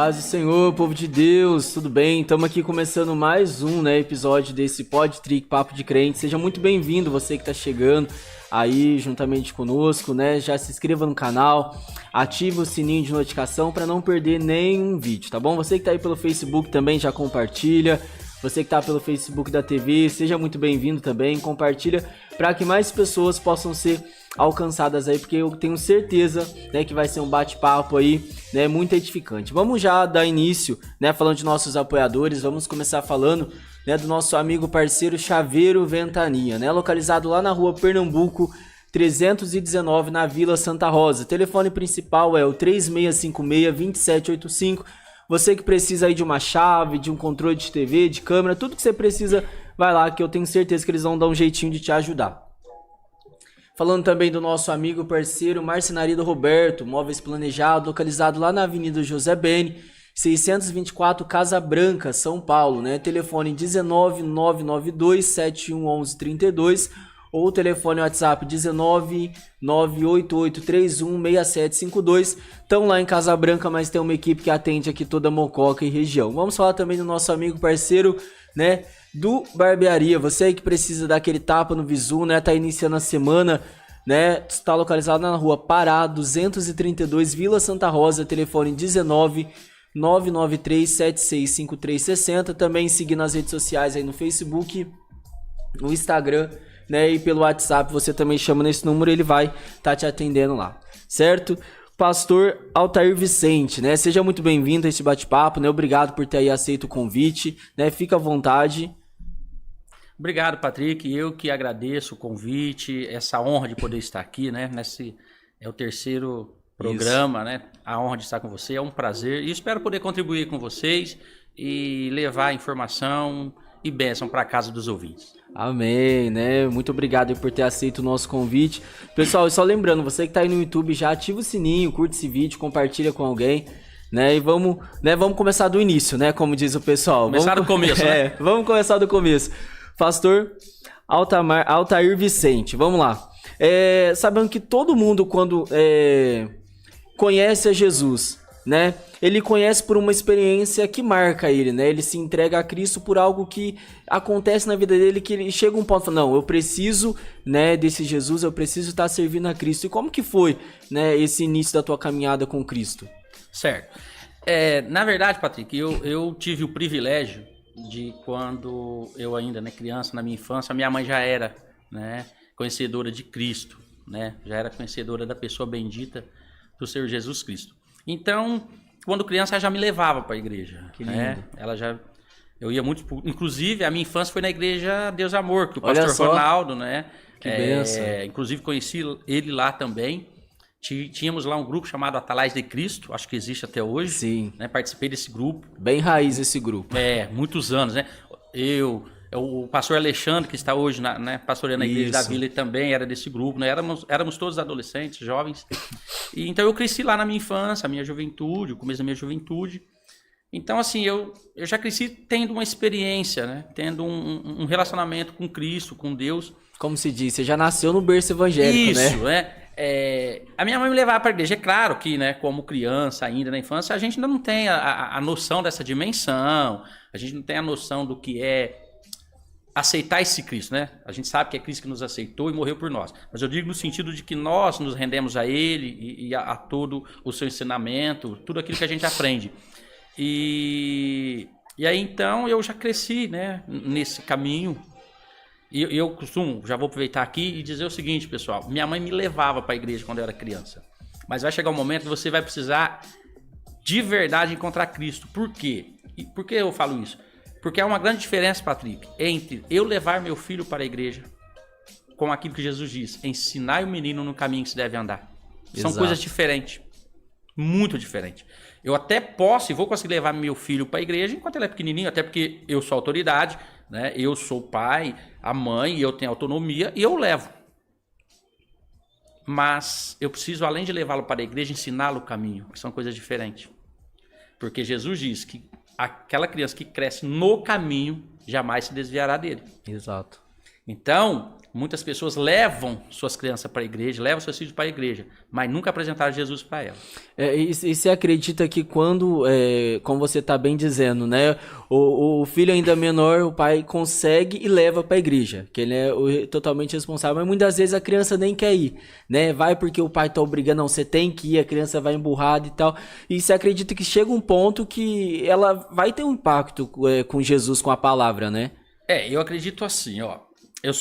Paz do Senhor, povo de Deus, tudo bem? Estamos aqui começando mais um episódio desse Pod Trick Papo de Crente. Seja muito bem-vindo, você que está chegando aí juntamente conosco, Já se inscreva no canal, ative o sininho de notificação para não perder nenhum vídeo, tá bom? Você que está aí pelo Facebook também já compartilha. Você que está pelo Facebook da TV, seja muito bem-vindo também, compartilha para que mais pessoas possam ser alcançadas aí, porque eu tenho certeza, que vai ser um bate-papo aí, muito edificante. Vamos já dar início, falando de nossos apoiadores, vamos começar falando, do nosso amigo parceiro Chaveiro Ventania, localizado lá na rua Pernambuco 319, na Vila Santa Rosa. O telefone principal é o 3656-2785. Você que precisa aí de uma chave, de um controle de TV, de câmera, tudo que você precisa, vai lá que eu tenho certeza que eles vão dar um jeitinho de te ajudar. Falando também do nosso amigo parceiro Marcenaria do Roberto, móveis planejados, localizado lá na Avenida José Beni, 624, Casa Branca, São Paulo, Telefone 19992711132 ou o telefone WhatsApp 19988316752. Estão lá em Casa Branca, mas tem uma equipe que atende aqui toda a Mococa e região. Vamos falar também do nosso amigo parceiro, do Barbearia. Você aí que precisa dar aquele tapa no visu, tá iniciando a semana, está localizado na rua Pará 232, Vila Santa Rosa, telefone 19993765360. Também seguir nas redes sociais aí no Facebook, no Instagram, e pelo WhatsApp você também chama nesse número, ele vai estar te atendendo lá, certo? Pastor Altair Vicente, seja muito bem-vindo a esse bate-papo, Obrigado por ter aí aceito o convite, Fica à vontade. Obrigado, Patrick, eu que agradeço o convite, essa honra de poder estar aqui, Nesse é o terceiro programa, A honra de estar com você, é um prazer e espero poder contribuir com vocês e levar informação e bênção para a casa dos ouvintes. Amém, Muito obrigado por ter aceito o nosso convite. Pessoal, só lembrando, você que tá aí no YouTube, já ativa o sininho, curte esse vídeo, compartilha com alguém, E vamos começar do início, Como diz o pessoal. Começar do começo, Vamos começar do começo. Pastor Altair Vicente, vamos lá. Sabendo que todo mundo, quando conhece a Jesus, ele conhece por uma experiência que marca ele, Ele se entrega a Cristo por algo que acontece na vida dele, que ele chega a um ponto e fala, não, eu preciso, desse Jesus, eu preciso estar servindo a Cristo. E como que foi, esse início da tua caminhada com Cristo? Certo. Na verdade, Patrick, eu tive o privilégio de quando eu ainda, criança, na minha infância, minha mãe já era, conhecedora de Cristo, já era conhecedora da pessoa bendita do Senhor Jesus Cristo. Então, quando criança, ela já me levava para a igreja. Que lindo. Eu ia muito, inclusive, a minha infância foi na igreja Deus Amor, que o pastor Ronaldo, Que benção. Inclusive, conheci ele lá também. Tínhamos lá um grupo chamado Atalais de Cristo, acho que existe até hoje. Sim. Participei desse grupo. Bem raiz esse grupo. Muitos anos, o pastor Alexandre, que está hoje pastoreando a igreja da Vila, ele também era desse grupo, éramos todos adolescentes, jovens. E então eu cresci lá na minha infância, a minha juventude, o começo da minha juventude. Então, assim, eu já cresci tendo uma experiência, tendo um relacionamento com Cristo, com Deus. Como se diz, você já nasceu no berço evangélico, Isso, a minha mãe me levava para a igreja. É claro que, como criança ainda na infância, a gente ainda não tem a noção dessa dimensão, a gente não tem a noção do que é aceitar esse Cristo, A gente sabe que é Cristo que nos aceitou e morreu por nós. Mas eu digo no sentido de que nós nos rendemos a Ele e a todo o seu ensinamento, tudo aquilo que a gente aprende. E aí, então, eu já cresci, nesse caminho. E eu costumo, já vou aproveitar aqui e dizer o seguinte, pessoal. Minha mãe me levava para a igreja quando eu era criança. Mas vai chegar um momento que você vai precisar, de verdade, encontrar Cristo. Por quê? E por que eu falo isso? Porque há uma grande diferença, Patrick, entre eu levar meu filho para a igreja com aquilo que Jesus diz, ensinar o menino no caminho que se deve andar. São coisas diferentes, muito diferentes. Eu até posso e vou conseguir levar meu filho para a igreja enquanto ele é pequenininho, até porque eu sou autoridade, eu sou o pai, a mãe, eu tenho autonomia e eu levo. Mas eu preciso, além de levá-lo para a igreja, ensiná-lo o caminho, que são coisas diferentes. Porque Jesus diz que aquela criança que cresce no caminho jamais se desviará dele. Exato. Então, muitas pessoas levam suas crianças para a igreja, levam seus filhos para a igreja, mas nunca apresentaram Jesus para ela. E você acredita que quando, como você está bem dizendo, né, o filho ainda menor, o pai consegue e leva para a igreja, que ele é totalmente responsável, mas muitas vezes a criança nem quer ir, né, vai porque o pai está obrigando, não, você tem que ir, a criança vai emburrada e tal, e você acredita que chega um ponto que ela vai ter um impacto com Jesus, com a palavra, né? Eu acredito assim, ó, eu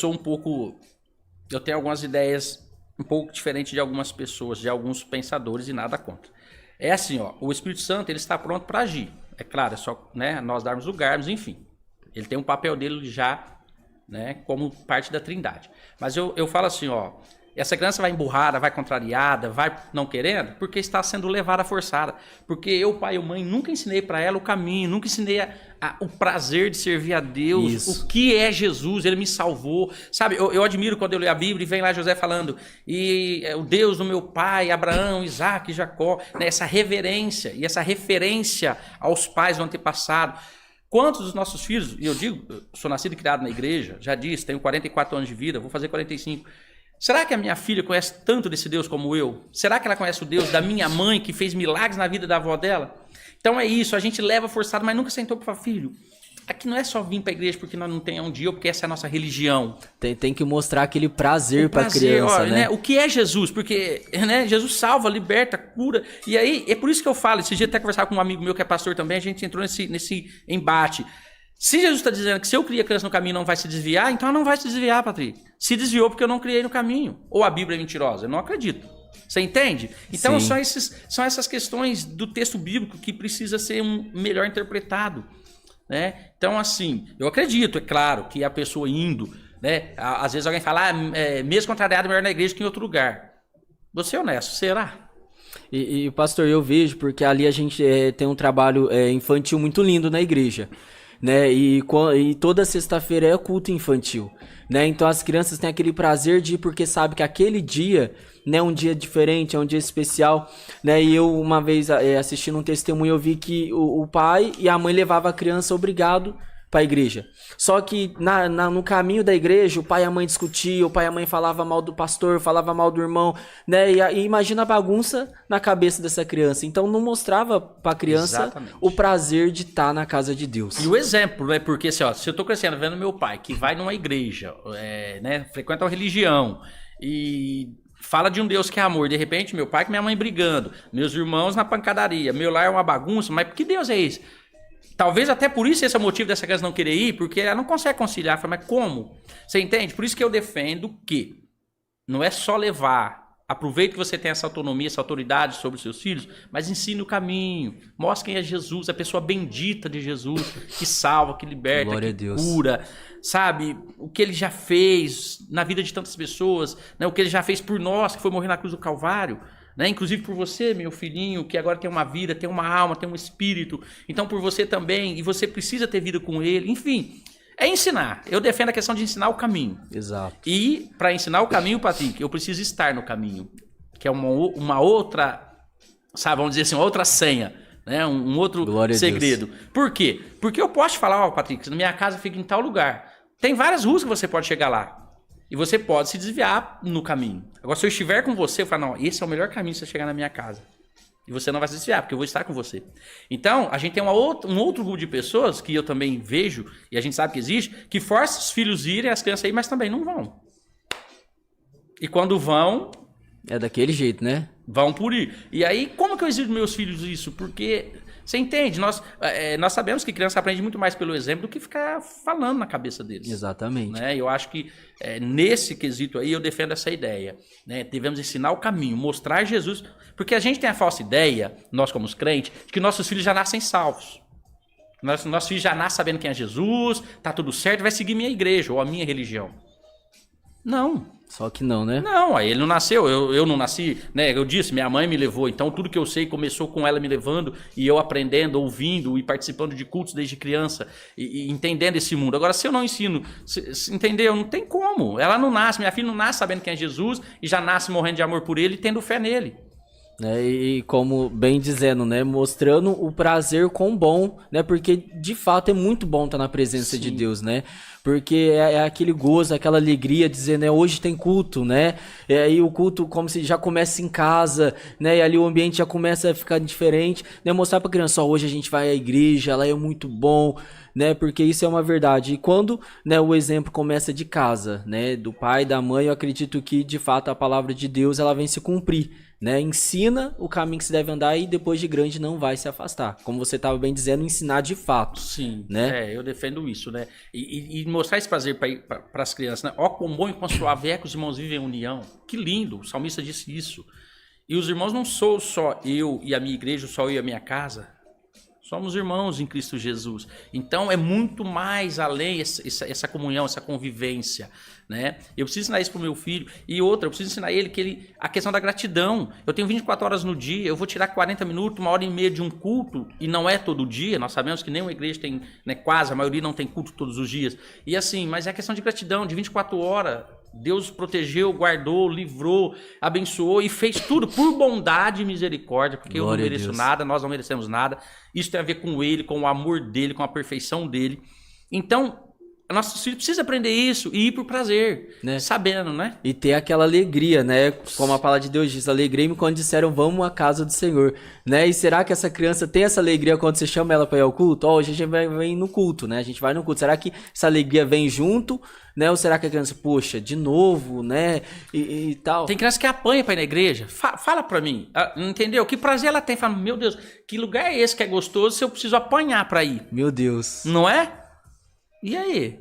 tenho algumas ideias um pouco diferentes de algumas pessoas, de alguns pensadores e nada contra. É assim, ó, o Espírito Santo, ele está pronto para agir. É claro, é só, né, nós darmos lugar, enfim. Ele tem um papel dele já, né, como parte da Trindade. Mas eu falo assim, ó, essa criança vai emburrada, vai contrariada, vai não querendo, porque está sendo levada forçada. Porque eu, pai ou mãe, nunca ensinei para ela o caminho, nunca ensinei o prazer de servir a Deus, Isso. o que é Jesus, ele me salvou. Sabe, eu admiro quando eu leio a Bíblia e vem lá José falando, e o Deus do meu pai, Abraão, Isaac, Jacó, né, essa reverência e essa referência aos pais do antepassado. Quantos dos nossos filhos, e eu digo, eu sou nascido e criado na igreja, já disse, tenho 44 anos de vida, vou fazer 45. Será que a minha filha conhece tanto desse Deus como eu? Será que ela conhece o Deus da minha mãe, que fez milagres na vida da avó dela? Então é isso, a gente leva forçado, mas nunca sentou para falar, filho, aqui não é só vir para a igreja porque nós não temos um dia ou porque essa é a nossa religião. Tem que mostrar aquele prazer para a criança, ó, né? O que é Jesus? Porque, né, Jesus salva, liberta, cura. E aí, é por isso que eu falo, esse dia até conversar com um amigo meu que é pastor também, a gente entrou nesse embate. Se Jesus está dizendo que se eu criei a criança no caminho não vai se desviar, então ela não vai se desviar, Patrick. Se desviou porque eu não criei no caminho. Ou a Bíblia é mentirosa? Eu não acredito. Você entende? Então são essas questões do texto bíblico que precisa ser melhor interpretado. Né? Então, assim, eu acredito, é claro, que a pessoa indo, né? Às vezes alguém fala, mesmo contrariado, melhor na igreja que em outro lugar. Vou ser honesto, será? E pastor, eu vejo, porque ali a gente tem um trabalho infantil muito lindo na igreja, né? E toda sexta-feira é culto infantil, né? Então as crianças têm aquele prazer de ir porque sabe que aquele dia, né, é um dia diferente, é um dia especial, né? E eu uma vez assistindo um testemunho eu vi que o pai e a mãe levavam a criança obrigado para a igreja. Só que no caminho da igreja, o pai e a mãe discutiam, o pai e a mãe falavam mal do pastor, falava mal do irmão, né? E imagina a bagunça na cabeça dessa criança. Então não mostrava para a criança Exatamente. o prazer de estar na casa de Deus. E o exemplo, né? Porque assim, ó, se eu tô crescendo vendo meu pai que vai numa igreja, né, frequenta uma religião e fala de um Deus que é amor, de repente meu pai e minha mãe brigando, meus irmãos na pancadaria, meu lar é uma bagunça, mas que Deus é esse? Talvez até por isso esse é o motivo dessa criança não querer ir, porque ela não consegue conciliar. Mas como? Você entende? Por isso que eu defendo que não é só levar. Aproveite que você tem essa autonomia, essa autoridade sobre os seus filhos, mas ensine o caminho. Mostre quem é Jesus, a pessoa bendita de Jesus, que salva, que liberta, Glória que a Deus. cura. Sabe? O que ele já fez na vida de tantas pessoas, né? O que ele já fez por nós, que foi morrer na cruz do Calvário. Né? Inclusive por você, meu filhinho, que agora tem uma vida, tem uma alma, tem um espírito. Então por você também, e você precisa ter vida com ele. Enfim, é ensinar. Eu defendo a questão de ensinar o caminho. Exato. E para ensinar o caminho, Patrick, eu preciso estar no caminho. Que é uma outra, sabe, vamos dizer assim, uma outra senha. Né? Um outro Glória a segredo. Deus. Por quê? Porque eu posso te falar, ó, Patrick, na minha casa fica em tal lugar. Tem várias ruas que você pode chegar lá. E você pode se desviar no caminho. Agora, se eu estiver com você, eu falo, não, esse é o melhor caminho para você chegar na minha casa. E você não vai se desviar, porque eu vou estar com você. Então, a gente tem um outro grupo de pessoas, que eu também vejo, e a gente sabe que existe, que força os filhos a irem, as crianças a irem, mas também não vão. E quando vão... É daquele jeito, né? Vão por ir. E aí, como que eu exijo dos meus filhos isso? Porque... Você entende? Nós sabemos que criança aprende muito mais pelo exemplo do que ficar falando na cabeça deles. Exatamente. Né? Eu acho que nesse quesito aí eu defendo essa ideia. Né? Devemos ensinar o caminho, mostrar Jesus. Porque a gente tem a falsa ideia, nós como os crentes, de que nossos filhos já nascem salvos. Nossos filhos já nascem sabendo quem é Jesus, tá tudo certo, vai seguir minha igreja ou a minha religião. Não. Só que não, né? Não, aí ele não nasceu, eu não nasci, né? Eu disse, minha mãe me levou, então tudo que eu sei começou com ela me levando e eu aprendendo, ouvindo e participando de cultos desde criança e entendendo esse mundo. Agora, se eu não ensino, entendeu? Não tem como. Ela não nasce, minha filha não nasce sabendo quem é Jesus e já nasce morrendo de amor por ele e tendo fé nele. Né, e como bem dizendo, né, mostrando o prazer quão bom, né, porque de fato é muito bom estar na presença de Deus, né, porque é aquele gozo, aquela alegria, dizer, né, hoje tem culto, né, e aí o culto como se já começa em casa, né, e ali o ambiente já começa a ficar diferente, né, mostrar pra criança, ó, hoje a gente vai à igreja, lá é muito bom, né, porque isso é uma verdade, e quando, né, o exemplo começa de casa, né, do pai, da mãe, eu acredito que de fato a palavra de Deus, ela vem se cumprir, né, ensina o caminho que se deve andar e depois de grande não vai se afastar. Como você estava bem dizendo, ensinar de fato. Sim, né? eu defendo isso, né? E mostrar esse prazer para as crianças, né? Ó, quão bom e quão suave é que os irmãos vivem em união. Que lindo, o salmista disse isso. E os irmãos não sou só eu e a minha igreja, só eu e a minha casa. Somos irmãos em Cristo Jesus. Então é muito mais além essa comunhão, essa convivência, né? Eu preciso ensinar isso pro meu filho. E outra, eu preciso ensinar ele a questão da gratidão. Eu tenho 24 horas no dia, eu vou tirar 40 minutos, 1h30 de um culto, e não é todo dia. Nós sabemos que nenhuma igreja tem, né, quase, a maioria não tem culto todos os dias. E assim, mas é questão de gratidão, de 24 horas. Deus protegeu, guardou, livrou, abençoou e fez tudo por bondade e misericórdia, porque Glória eu não mereço nada, nós não merecemos nada. Isso tem a ver com ele, com o amor dele, com a perfeição dele. Então, nosso filho precisa aprender isso e ir por prazer, né? Sabendo, né? E ter aquela alegria, né? Como a palavra de Deus diz, alegrei-me quando disseram vamos à casa do Senhor, né? E será que essa criança tem essa alegria quando você chama ela para ir ao culto? Ó, hoje a gente vem no culto, né? A gente vai no culto. Será que essa alegria vem junto, né? Ou será que a criança, poxa, de novo, né? E tal. Tem criança que apanha para ir na igreja. Fala para mim, entendeu? Que prazer ela tem? Fala, meu Deus, que lugar é esse que é gostoso se eu preciso apanhar para ir? Meu Deus. Não é? E aí?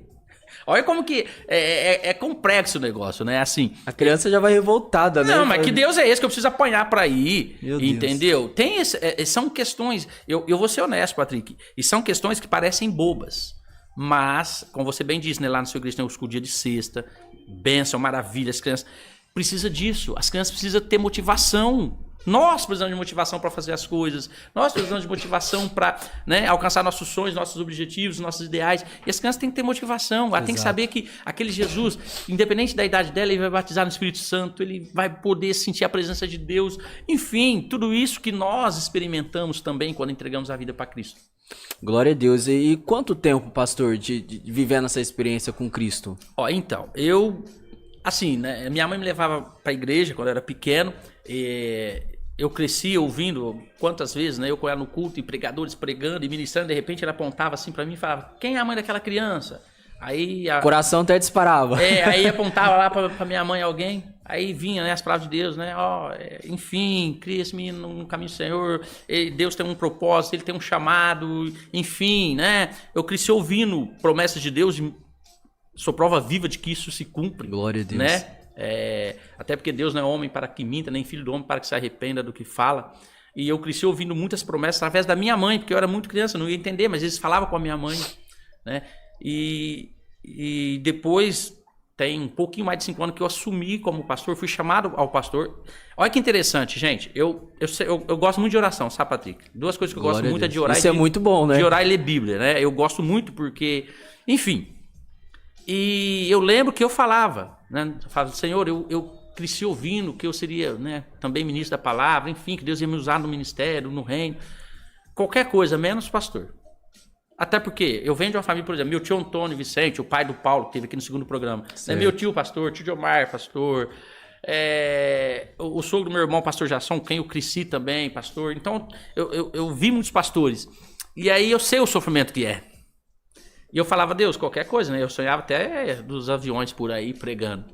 Olha como que é complexo o negócio, né? Assim, a criança já vai revoltada, né? Não, mas que Deus é esse que eu preciso apanhar para ir? Meu entendeu? Deus. São questões, eu vou ser honesto, Patrick, e são questões que parecem bobas, mas, como você bem disse, né, lá no seu igreja tem o dia de sexta, bênção, maravilha, as crianças precisam disso, as crianças precisam ter motivação. Nós precisamos de motivação para fazer as coisas. Nós precisamos de motivação para, né, alcançar nossos sonhos, nossos objetivos, nossos ideais. E as crianças têm que ter motivação. Ela tem que saber que aquele Jesus, independente da idade dela, ele vai batizar no Espírito Santo, ele vai poder sentir a presença de Deus. Enfim, tudo isso que nós experimentamos também quando entregamos a vida para Cristo. Glória a Deus. E quanto tempo, pastor, de vivendo essa experiência com Cristo? Ó, então, assim, né, minha mãe me levava para a igreja quando eu era pequeno. Eu cresci ouvindo quantas vezes, né? Eu com ela no culto, e pregadores pregando e ministrando, de repente ela apontava assim para mim e falava, quem é a mãe daquela criança? Aí o coração até disparava. Aí apontava lá para minha mãe alguém, aí vinha, né, as palavras de Deus, né? Enfim, cria esse menino no caminho do Senhor, Deus tem um propósito, ele tem um chamado, enfim, né? Eu cresci ouvindo promessas de Deus, sou prova viva de que isso se cumpre. Glória a Deus. Né? Até porque Deus não é homem para que minta, nem filho do homem para que se arrependa do que fala. E eu cresci ouvindo muitas promessas através da minha mãe, porque eu era muito criança, não ia entender, mas eles falavam com a minha mãe, né? E depois, tem um pouquinho mais de 5 anos que eu assumi como pastor, fui chamado ao pastor. Olha que interessante, gente. Eu gosto muito de oração, sabe, Patrick? 2 coisas que eu gosto muito é de orar. Isso é muito bom, né? De orar e ler Bíblia, né? Eu gosto muito porque, enfim. E eu lembro que eu falava, né? Eu falava, Senhor, eu cresci ouvindo que eu seria, né, também ministro da palavra, enfim, que Deus ia me usar no ministério, no reino. Qualquer coisa, menos pastor. Até porque eu venho de uma família, por exemplo, meu tio Antônio Vicente, o pai do Paulo, que teve aqui no 2º programa. Né? Meu tio pastor, tio Diomar, pastor. O sogro do meu irmão, pastor Jasson, quem eu cresci também, pastor. Então, eu vi muitos pastores. E aí eu sei o sofrimento que é. E eu falava, Deus, qualquer coisa, né? Eu sonhava até dos aviões por aí pregando.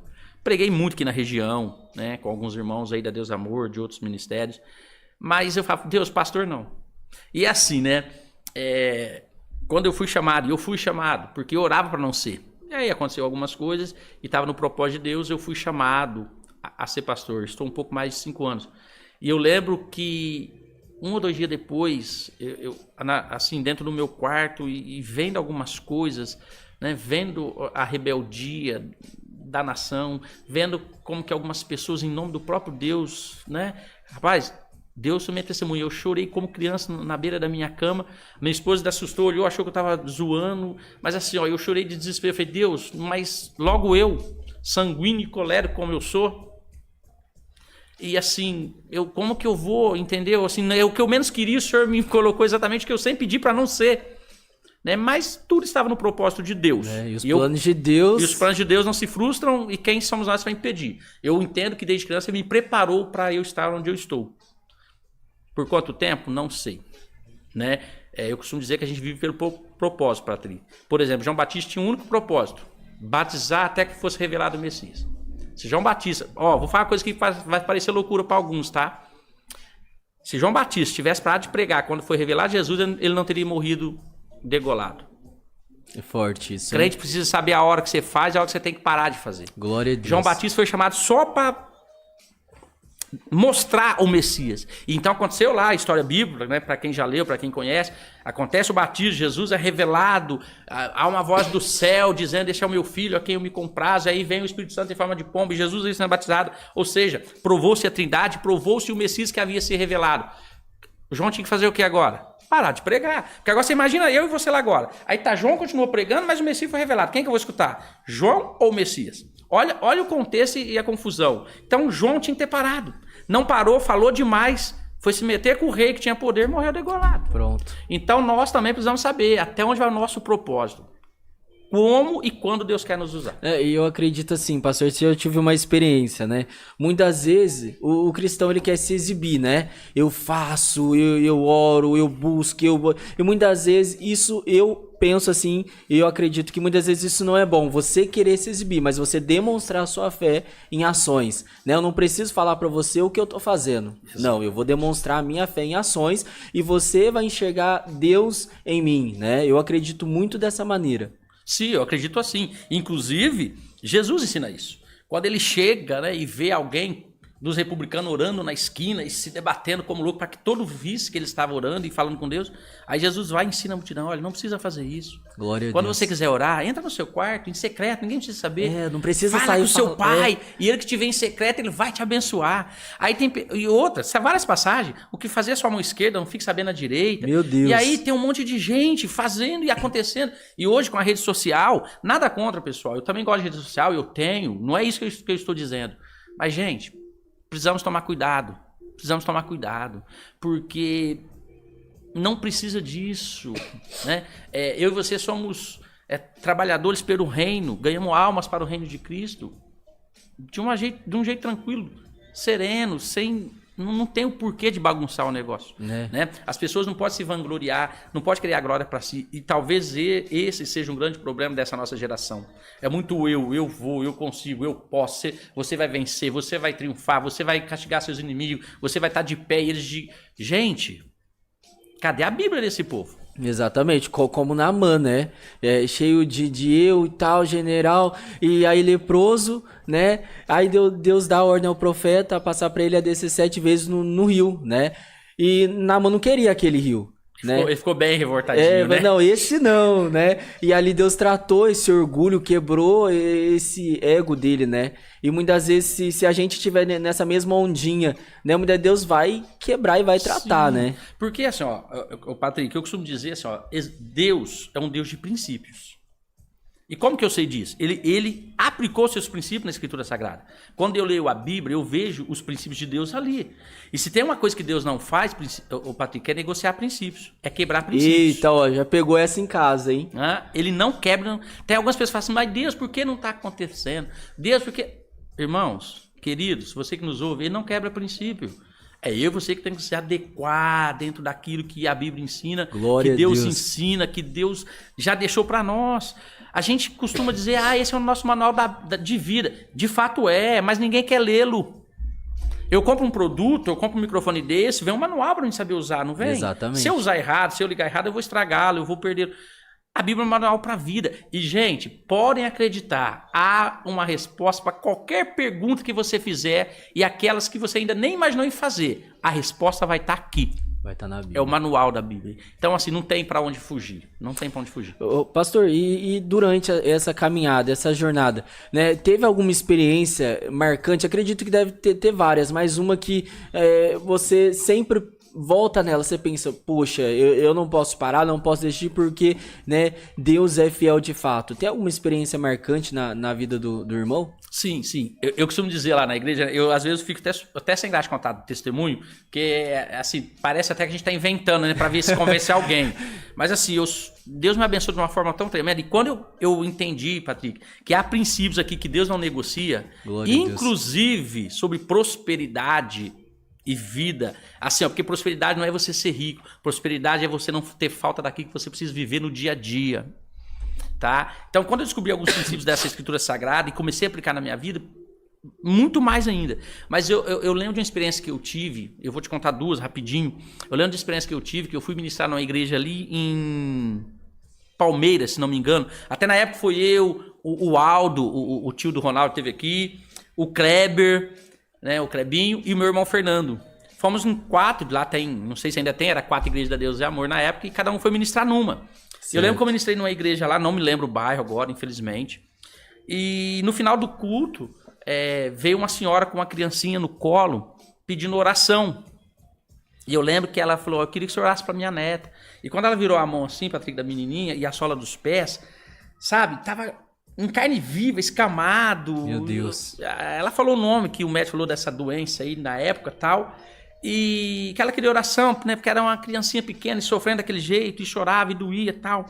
Preguei muito aqui na região, né? Com alguns irmãos aí da Deus Amor, de outros ministérios. Mas eu falava, Deus, pastor não. E assim, né? Quando eu fui chamado, porque eu orava para não ser. E aí aconteceu algumas coisas e estava no propósito de Deus, eu fui chamado a ser pastor. Estou um pouco mais de 5 anos. E eu lembro que 1 ou 2 dias depois, assim, dentro do meu quarto e vendo algumas coisas, né, vendo a rebeldia da nação, vendo como que algumas pessoas, em nome do próprio Deus, né, rapaz, Deus foi minha testemunha. Eu chorei como criança na beira da minha cama. Minha esposa assustou, olhou, achou que eu estava zoando, mas assim, ó, eu chorei de desespero. Eu falei, Deus, mas logo eu, sanguíneo e colérico como eu sou. E assim, como que eu vou, entendeu? Assim, o que eu menos queria, o Senhor me colocou exatamente o que eu sempre pedi para não ser. Né? Mas tudo estava no propósito de Deus. E os planos de Deus... E os planos de Deus não se frustram, e quem somos nós para impedir? Eu entendo que desde criança ele me preparou para eu estar onde eu estou. Por quanto tempo? Não sei. Né? Eu costumo dizer que a gente vive pelo propósito, Patrícia. Por exemplo, João Batista tinha um único propósito: batizar até que fosse revelado o Messias. Se João Batista... vou falar uma coisa que vai parecer loucura para alguns, tá? Se João Batista tivesse parado de pregar quando foi revelado Jesus, ele não teria morrido degolado. É forte isso. Crente precisa saber a hora que você faz e a hora que você tem que parar de fazer. Glória a Deus. João Batista foi chamado só para mostrar o Messias. E então aconteceu lá a história bíblica, né? Para quem já leu, para quem conhece, acontece o batismo, Jesus é revelado, há uma voz do céu dizendo: esse é o meu filho, a quem eu me comprazo. Aí vem o Espírito Santo em forma de pomba e Jesus aí sendo batizado. Ou seja, provou-se a Trindade, provou-se o Messias que havia se revelado. João tinha que fazer o que agora? Parar de pregar. Porque agora você imagina eu e você lá agora. Aí tá, João continuou pregando, mas o Messias foi revelado. Quem que eu vou escutar? João ou o Messias? Olha o contexto e a confusão. Então João tinha que ter parado. Não parou, falou demais, foi se meter com o rei que tinha poder, morreu degolado. Pronto. Então nós também precisamos saber até onde vai o nosso propósito. Como e quando Deus quer nos usar. E eu acredito assim, pastor, se eu tive uma experiência, né? Muitas vezes o cristão ele quer se exibir, né? Eu faço, eu oro, eu busco, e muitas vezes isso eu penso assim, e eu acredito que muitas vezes isso não é bom. Você querer se exibir, mas você demonstrar a sua fé em ações, né? Eu não preciso falar pra você o que eu tô fazendo. Não, eu vou demonstrar a minha fé em ações e você vai enxergar Deus em mim, né? Eu acredito muito dessa maneira. Sim, eu acredito assim. Inclusive, Jesus ensina isso. Quando ele chega, né, e vê alguém dos republicanos orando na esquina e se debatendo como louco para que todo visse que ele estava orando e falando com Deus, aí Jesus vai e ensina a multidão: olha, não precisa fazer isso. Glória a Quando Deus. Você quiser orar, entra no seu quarto, em secreto, ninguém precisa saber. Não precisa Fala sair com o seu pai, e ele que te vê em secreto, ele vai te abençoar. Aí tem outras, várias passagens, o que fazer a sua mão esquerda, não fique sabendo a direita. Meu Deus. E aí tem um monte de gente fazendo e acontecendo. E hoje com a rede social, nada contra, pessoal. Eu também gosto de rede social, eu tenho, não é isso que eu estou dizendo. Mas, gente, precisamos tomar cuidado. Porque não precisa disso, né? Eu e você somos trabalhadores pelo reino, ganhamos almas para o reino de Cristo de um jeito tranquilo, sereno, não tem o porquê de bagunçar o negócio, né? As pessoas não podem se vangloriar, não podem criar glória para si, e talvez esse seja um grande problema dessa nossa geração. É muito eu vou, eu consigo, eu posso, você vai vencer, você vai triunfar, você vai castigar seus inimigos, você vai estar de pé, e eles gente, cadê a Bíblia desse povo? Exatamente, como Naamã, né? Cheio de eu e tal, general, e aí leproso, né? Aí Deus dá a ordem ao profeta a passar pra ele a descer 7 vezes no rio, né? E Naamã não queria aquele rio. Né? Ele ficou bem revoltadinho, né? Não, esse não, né? E ali Deus tratou esse orgulho, quebrou esse ego dele, né? E muitas vezes, se a gente estiver nessa mesma ondinha, né? Muitas vezes Deus vai quebrar e vai tratar, né? Porque assim, Patrick, eu costumo dizer assim, Deus é um Deus de princípios. E como que eu sei disso? Ele aplicou seus princípios na Escritura Sagrada. Quando eu leio a Bíblia, eu vejo os princípios de Deus ali. E se tem uma coisa que Deus não faz, o Patrick, é negociar princípios. É quebrar princípios. Eita, já pegou essa em casa, hein? Ele não quebra. Tem algumas pessoas que falam assim, mas Deus, por que não está acontecendo? Deus, por que... Irmãos, queridos, você que nos ouve, ele não quebra princípio. É eu e você que tem que se adequar dentro daquilo que a Bíblia ensina, Glória que Deus a Deus ensina, que Deus já deixou para nós. A gente costuma dizer, esse é o nosso manual de vida. De fato mas ninguém quer lê-lo. Eu compro um produto, eu compro um microfone desse, vem um manual para mim saber usar, não vem? Exatamente. Se eu usar errado, se eu ligar errado, eu vou estragá-lo, eu vou perder. A Bíblia é um manual para a vida. E, gente, podem acreditar, há uma resposta para qualquer pergunta que você fizer e aquelas que você ainda nem imaginou em fazer. A resposta vai estar aqui. Vai estar na Bíblia. É o manual da Bíblia. Então, assim, não tem para onde fugir. Não tem para onde fugir. Pastor, e durante essa caminhada, essa jornada, né, teve alguma experiência marcante? Acredito que deve ter várias, mas uma que você sempre volta nela, você pensa, poxa, eu não posso parar, não posso desistir porque, né, Deus é fiel de fato. Tem alguma experiência marcante na vida do irmão? Sim, sim. Eu costumo dizer lá na igreja, eu às vezes fico até sem graça de contar do testemunho, porque assim, parece até que a gente está inventando, né, para ver se convence alguém. Mas assim, Deus me abençoou de uma forma tão tremenda. E quando eu entendi, Patrick, que há princípios aqui que Deus não negocia, inclusive sobre prosperidade e vida. Assim, ó, porque prosperidade não é você ser rico. Prosperidade é você não ter falta daquilo que você precisa viver no dia a dia. Tá? Então, quando eu descobri alguns princípios dessa escritura sagrada e comecei a aplicar na minha vida, muito mais ainda. Mas eu lembro de uma experiência que eu tive, eu vou te contar duas rapidinho. Eu lembro de uma experiência que eu tive, que eu fui ministrar numa igreja ali em Palmeiras, se não me engano. Até na época foi eu, o Aldo, o tio do Ronaldo esteve aqui, o Kleber, né, o Klebinho e o meu irmão Fernando. Fomos em 4, lá tem, não sei se ainda tem, era 4 igrejas da Deus e Amor na época, e cada um foi ministrar numa. Certo. Eu lembro que eu ministrei numa igreja lá, não me lembro o bairro agora, infelizmente. E no final do culto, veio uma senhora com uma criancinha no colo, pedindo oração. E eu lembro que ela falou, eu queria que o senhor orasse pra minha neta. E quando ela virou a mão assim, Patrick, da menininha, e a sola dos pés, sabe, tava em carne viva, escamado. Meu Deus. Ela falou o nome, que o médico falou dessa doença aí na época e tal. E que ela queria oração, né? Porque era uma criancinha pequena e sofrendo daquele jeito, e chorava e doía e tal.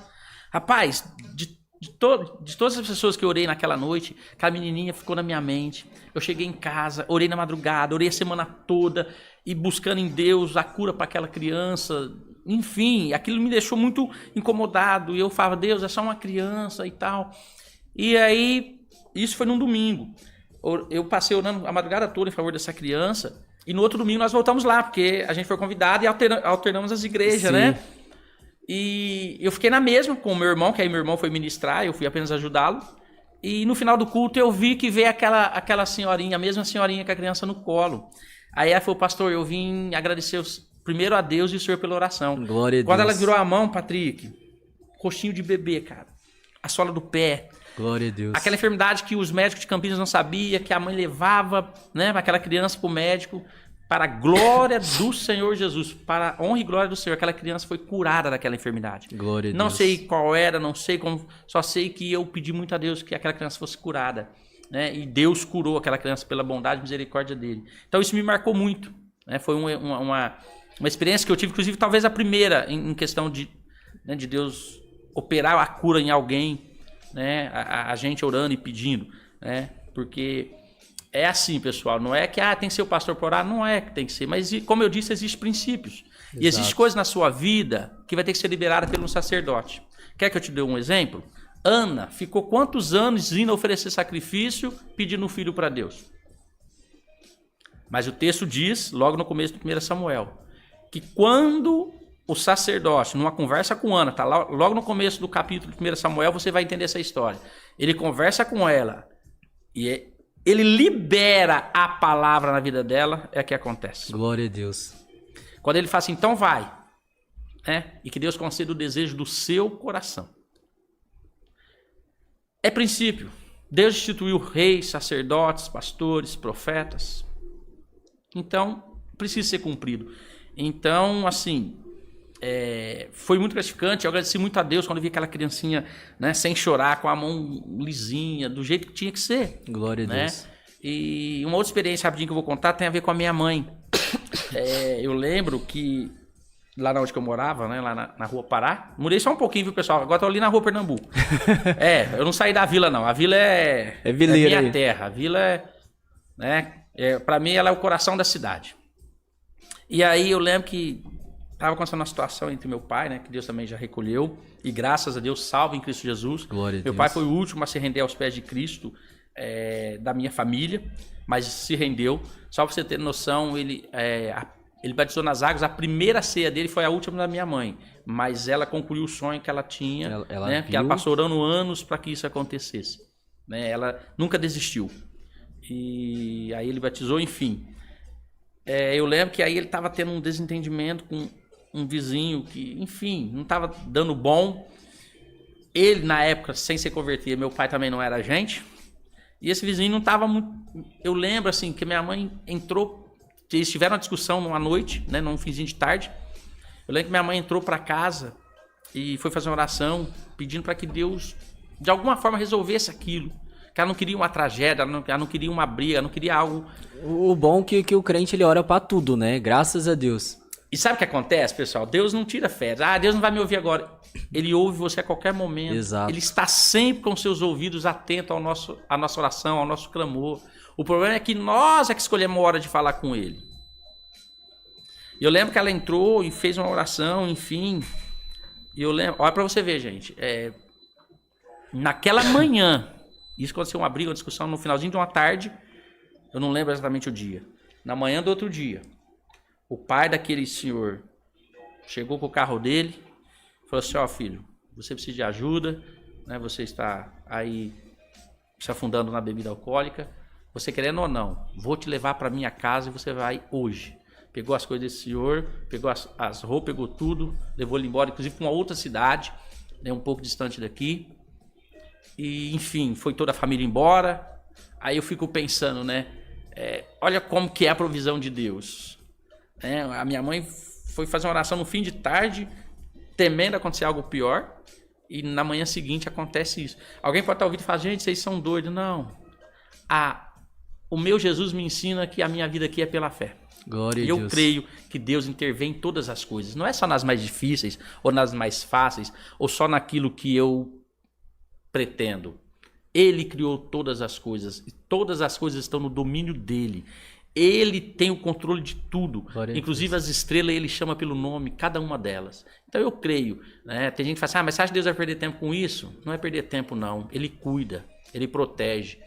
Rapaz, de todas as pessoas que eu orei naquela noite, aquela menininha ficou na minha mente. Eu cheguei em casa, orei na madrugada, orei a semana toda, e buscando em Deus a cura para aquela criança. Enfim, aquilo me deixou muito incomodado. E eu falava, Deus, é só uma criança e tal. E aí, isso foi num domingo. Eu passei orando a madrugada toda em favor dessa criança. E no outro domingo nós voltamos lá, porque a gente foi convidado e alternamos as igrejas, Sim. né? E eu fiquei na mesma com o meu irmão, que aí meu irmão foi ministrar, eu fui apenas ajudá-lo. E no final do culto eu vi que veio aquela senhorinha, a mesma senhorinha com a criança no colo. Aí ela falou, pastor, eu vim agradecer primeiro a Deus e o Senhor pela oração. Glória a Deus. Quando ela virou a mão, Patrick, rostinho de bebê, cara, a sola do pé. Glória a Deus. Aquela enfermidade que os médicos de Campinas não sabiam, que a mãe levava, né, aquela criança para o médico, para a glória do Senhor Jesus, para a honra e glória do Senhor, aquela criança foi curada daquela enfermidade. Glória a Deus. Não sei qual era, não sei como, só sei que eu pedi muito a Deus que aquela criança fosse curada, né, e Deus curou aquela criança pela bondade e misericórdia dele. Então isso me marcou muito, né, foi uma experiência que eu tive, inclusive talvez a primeira em questão de Deus operar a cura em alguém, né, a gente orando e pedindo, né, porque é assim, pessoal, não é que tem que ser o pastor para orar, não é que tem que ser, mas como eu disse, existem princípios. Exato. E existem coisas na sua vida que vai ter que ser liberada pelo sacerdote. Quer que eu te dê um exemplo? Ana ficou quantos anos indo oferecer sacrifício pedindo um filho para Deus? Mas o texto diz, logo no começo do 1 Samuel, que quando o sacerdote, numa conversa com Ana, tá logo no começo do capítulo de 1 Samuel, você vai entender essa história. Ele conversa com ela e ele libera a palavra na vida dela, é o que acontece. Glória a Deus. Quando ele fala assim, então vai, né? E que Deus conceda o desejo do seu coração. É princípio. Deus instituiu reis, sacerdotes, pastores, profetas. Então, precisa ser cumprido. Então, assim, foi muito gratificante. Eu agradeci muito a Deus quando eu vi aquela criancinha, né, sem chorar, com a mão lisinha, do jeito que tinha que ser. Glória a Deus. E uma outra experiência rapidinho que eu vou contar tem a ver com a minha mãe. Eu lembro que lá onde que eu morava, né, lá na Rua Pará, mudei só um pouquinho, viu, pessoal? Agora tô ali na Rua Pernambuco. Eu não saí da vila, não. A vila é minha terra. A vila pra mim, ela é o coração da cidade. E aí eu lembro que estava acontecendo uma situação entre meu pai, né, que Deus também já recolheu, e graças a Deus, salvo em Cristo Jesus. Glória a Deus. Meu pai foi o último a se render aos pés de Cristo, da minha família, mas se rendeu. Só para você ter noção, ele batizou nas águas, a primeira ceia dele foi a última da minha mãe, mas ela concluiu o sonho que ela tinha, né, porque ela passou orando anos para que isso acontecesse. Né, ela nunca desistiu. E aí ele batizou, enfim. Eu lembro que aí ele estava tendo um desentendimento com um vizinho que, enfim, não estava dando bom. Ele, na época, sem se converter, meu pai também não era gente. E esse vizinho não estava muito... Eu lembro, assim, que minha mãe entrou... Eles tiveram uma discussão numa noite, né, num finzinho de tarde. Eu lembro que minha mãe entrou para casa e foi fazer uma oração, pedindo para que Deus, de alguma forma, resolvesse aquilo. Que ela não queria uma tragédia, ela não queria uma briga, ela não queria algo... O bom é que o crente, ele ora pra tudo, né? Graças a Deus. E sabe o que acontece, pessoal? Deus não tira férias. Ah, Deus não vai me ouvir agora. Ele ouve você a qualquer momento. Exato. Ele está sempre com seus ouvidos atentos à nossa oração, ao nosso clamor. O problema é que nós é que escolhemos a hora de falar com ele. Eu lembro que ela entrou e fez uma oração, enfim. E eu lembro... Olha pra você ver, gente. Naquela manhã, isso aconteceu uma briga, uma discussão no finalzinho de uma tarde. Eu não lembro exatamente o dia. Na manhã do outro dia. O pai daquele senhor chegou com o carro dele, falou assim, ó filho, você precisa de ajuda, né? Você está aí se afundando na bebida alcoólica, você querendo ou não, vou te levar para minha casa e você vai hoje. Pegou as coisas desse senhor, pegou as roupas, pegou tudo, levou ele embora, inclusive para uma outra cidade, né, um pouco distante daqui. E enfim, foi toda a família embora. Aí eu fico pensando, né? Olha como que é a provisão de Deus. A minha mãe foi fazer uma oração no fim de tarde, temendo acontecer algo pior, e na manhã seguinte acontece isso. Alguém pode estar ouvindo e falar, gente, vocês são doidos. Não. O meu Jesus me ensina que a minha vida aqui é pela fé. Glória a Deus. Deus. Eu creio que Deus intervém em todas as coisas. Não é só nas mais difíceis, ou nas mais fáceis, ou só naquilo que eu pretendo. Ele criou todas as coisas, e todas as coisas estão no domínio dele. Ele tem o controle de tudo, inclusive as estrelas ele chama pelo nome, cada uma delas. Então eu creio, né? Tem gente que fala assim, mas você acha que Deus vai perder tempo com isso? Não é perder tempo não, ele cuida, ele protege.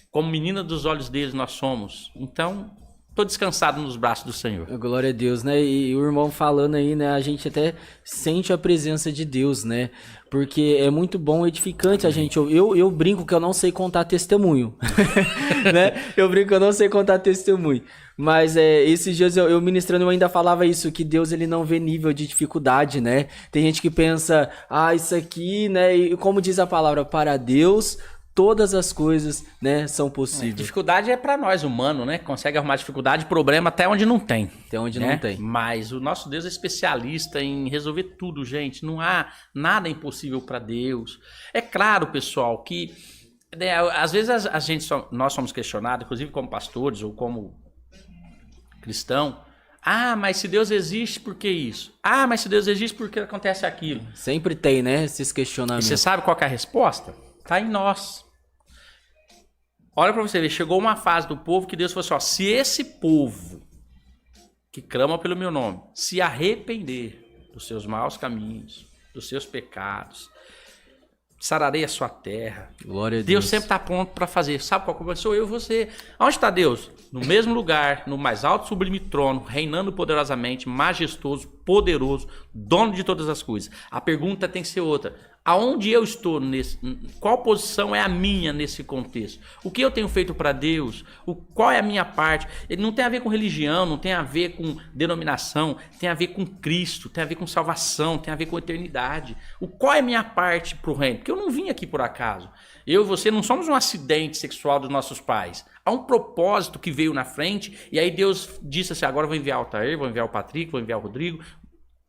Como menina dos olhos dele nós somos, então estou descansado nos braços do Senhor. Glória a Deus, né? E o irmão falando aí, né? A gente até sente a presença de Deus, né? Porque é muito bom, edificante a gente. Eu brinco que eu não sei contar testemunho, né? Eu brinco que eu não sei contar testemunho. Mas esses dias eu ministrando eu ainda falava isso, que Deus ele não vê nível de dificuldade, né? Tem gente que pensa, isso aqui, né? E como diz a palavra, para Deus... Todas as coisas, né, são possíveis. Dificuldade é para nós, humano, né? Consegue arrumar dificuldade, problema até onde não tem. Até onde né? não tem. Mas o nosso Deus é especialista em resolver tudo, gente. Não há nada impossível para Deus. É claro, pessoal, que né, às vezes nós somos questionados, inclusive como pastores ou como cristão. Mas se Deus existe, por que isso? Mas se Deus existe, por que acontece aquilo? Sempre tem, né, esses questionamentos. E você sabe qual que é a resposta? Está em nós. Olha para você ver, chegou uma fase do povo que Deus falou assim, se esse povo que clama pelo meu nome se arrepender dos seus maus caminhos, dos seus pecados, sararei a sua terra. Glória a Deus. Deus sempre está pronto para fazer. Sabe qual que sou eu e você? Onde está Deus? No mesmo lugar, no mais alto sublime trono, reinando poderosamente, majestoso, poderoso, dono de todas as coisas. A pergunta tem que ser outra. Aonde eu estou qual posição é a minha nesse contexto? O que eu tenho feito para Deus? Qual é a minha parte? Ele não tem a ver com religião, não tem a ver com denominação, tem a ver com Cristo, tem a ver com salvação, tem a ver com eternidade. Qual é a minha parte para o reino? Porque eu não vim aqui por acaso. Eu e você não somos um acidente sexual dos nossos pais. Há um propósito que veio na frente e aí Deus disse assim, agora eu vou enviar o Altair, vou enviar o Patrick, vou enviar o Rodrigo.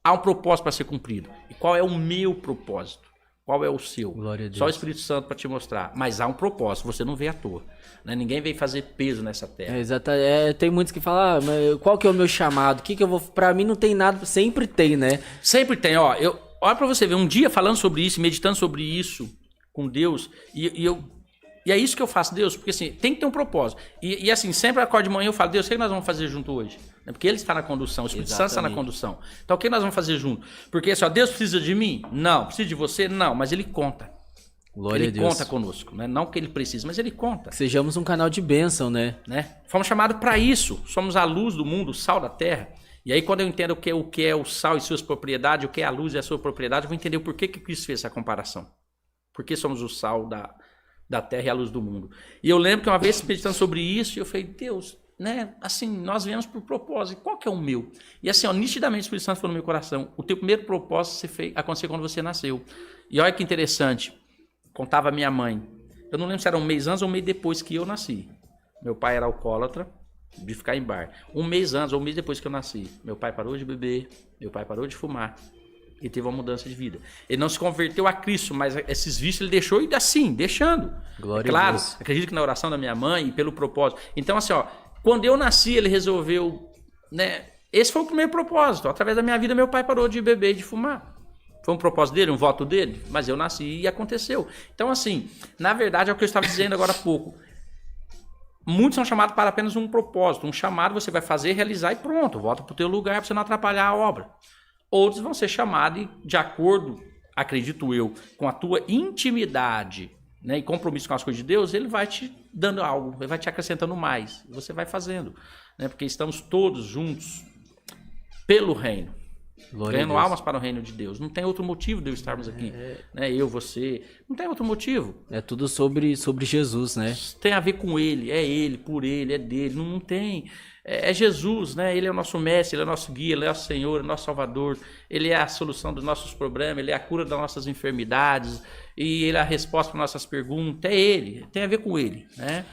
Há um propósito para ser cumprido. E qual é o meu propósito? Qual é o seu? Glória a Deus. Só o Espírito Santo para te mostrar. Mas há um propósito, você não veio à toa. Né? Ninguém veio fazer peso nessa terra. Exato. Tem muitos que falam, mas qual que é o meu chamado? O que eu vou... Pra mim não tem nada, sempre tem, né? Sempre tem, olha pra você ver, um dia falando sobre isso, meditando sobre isso com Deus, e é isso que eu faço, Deus, porque assim, tem que ter um propósito. E assim, sempre acordo de manhã eu falo, Deus, o que nós vamos fazer junto hoje? Porque Ele está na condução, o Espírito Santo está na condução. Então o que nós vamos fazer junto? Porque assim, Deus precisa de mim? Não. Precisa de você? Não. Mas Ele conta. Glória a Deus. Ele conta conosco, né? Não que Ele precise, mas Ele conta. Que sejamos um canal de bênção, né? Fomos chamados para isso. Somos a luz do mundo, o sal da terra. E aí quando eu entendo o que é o sal e suas propriedades, o que é a luz e a sua propriedade, eu vou entender o porquê que Cristo fez essa comparação. Porque somos o sal da terra e a luz do mundo. E eu lembro que uma vez meditando sobre isso, eu falei, Deus, né? Assim, nós viemos por propósito. Qual que é o meu? E assim, nitidamente o Espírito Santo falou no meu coração, o teu primeiro propósito aconteceu quando você nasceu. E olha que interessante, contava a minha mãe, eu não lembro se era um mês antes ou um mês depois que eu nasci. Meu pai era alcoólatra, de ficar em bar. Um mês antes ou um mês depois que eu nasci, meu pai parou de beber, meu pai parou de fumar. ele teve uma mudança de vida. Ele não se converteu a Cristo, mas esses vícios ele deixou e assim, deixando. Glória claro, a Deus. acredito que na oração da minha mãe e pelo propósito. Então, assim, ó, quando eu nasci, ele resolveu, né? Esse foi o primeiro propósito. Através da minha vida, meu pai parou de beber e de fumar. Foi um propósito dele, um voto dele, mas eu nasci e aconteceu. Então, assim, na verdade, é o que eu estava dizendo agora há pouco. Muitos são chamados para apenas um propósito. Um chamado você vai fazer, realizar e pronto. Volta para o teu lugar para você não atrapalhar a obra. Outros vão ser chamados e, de acordo, acredito eu, com a tua intimidade, né, e compromisso com as coisas de Deus, ele vai te dando algo, ele vai te acrescentando mais. Você vai fazendo, né, porque estamos todos juntos pelo reino. Ganhando almas para o reino de Deus. Não tem outro motivo de eu estarmos aqui. Né? Eu, você. Não tem outro motivo. É tudo sobre Jesus, né? Tem a ver com ele. É ele, por ele, é dele. Não tem. É Jesus, né? Ele é o nosso mestre, ele é o nosso guia, ele é o Senhor, ele é o nosso Salvador. Ele é a solução dos nossos problemas, ele é a cura das nossas enfermidades. E ele é a resposta para nossas perguntas. É ele. Tem a ver com ele, né?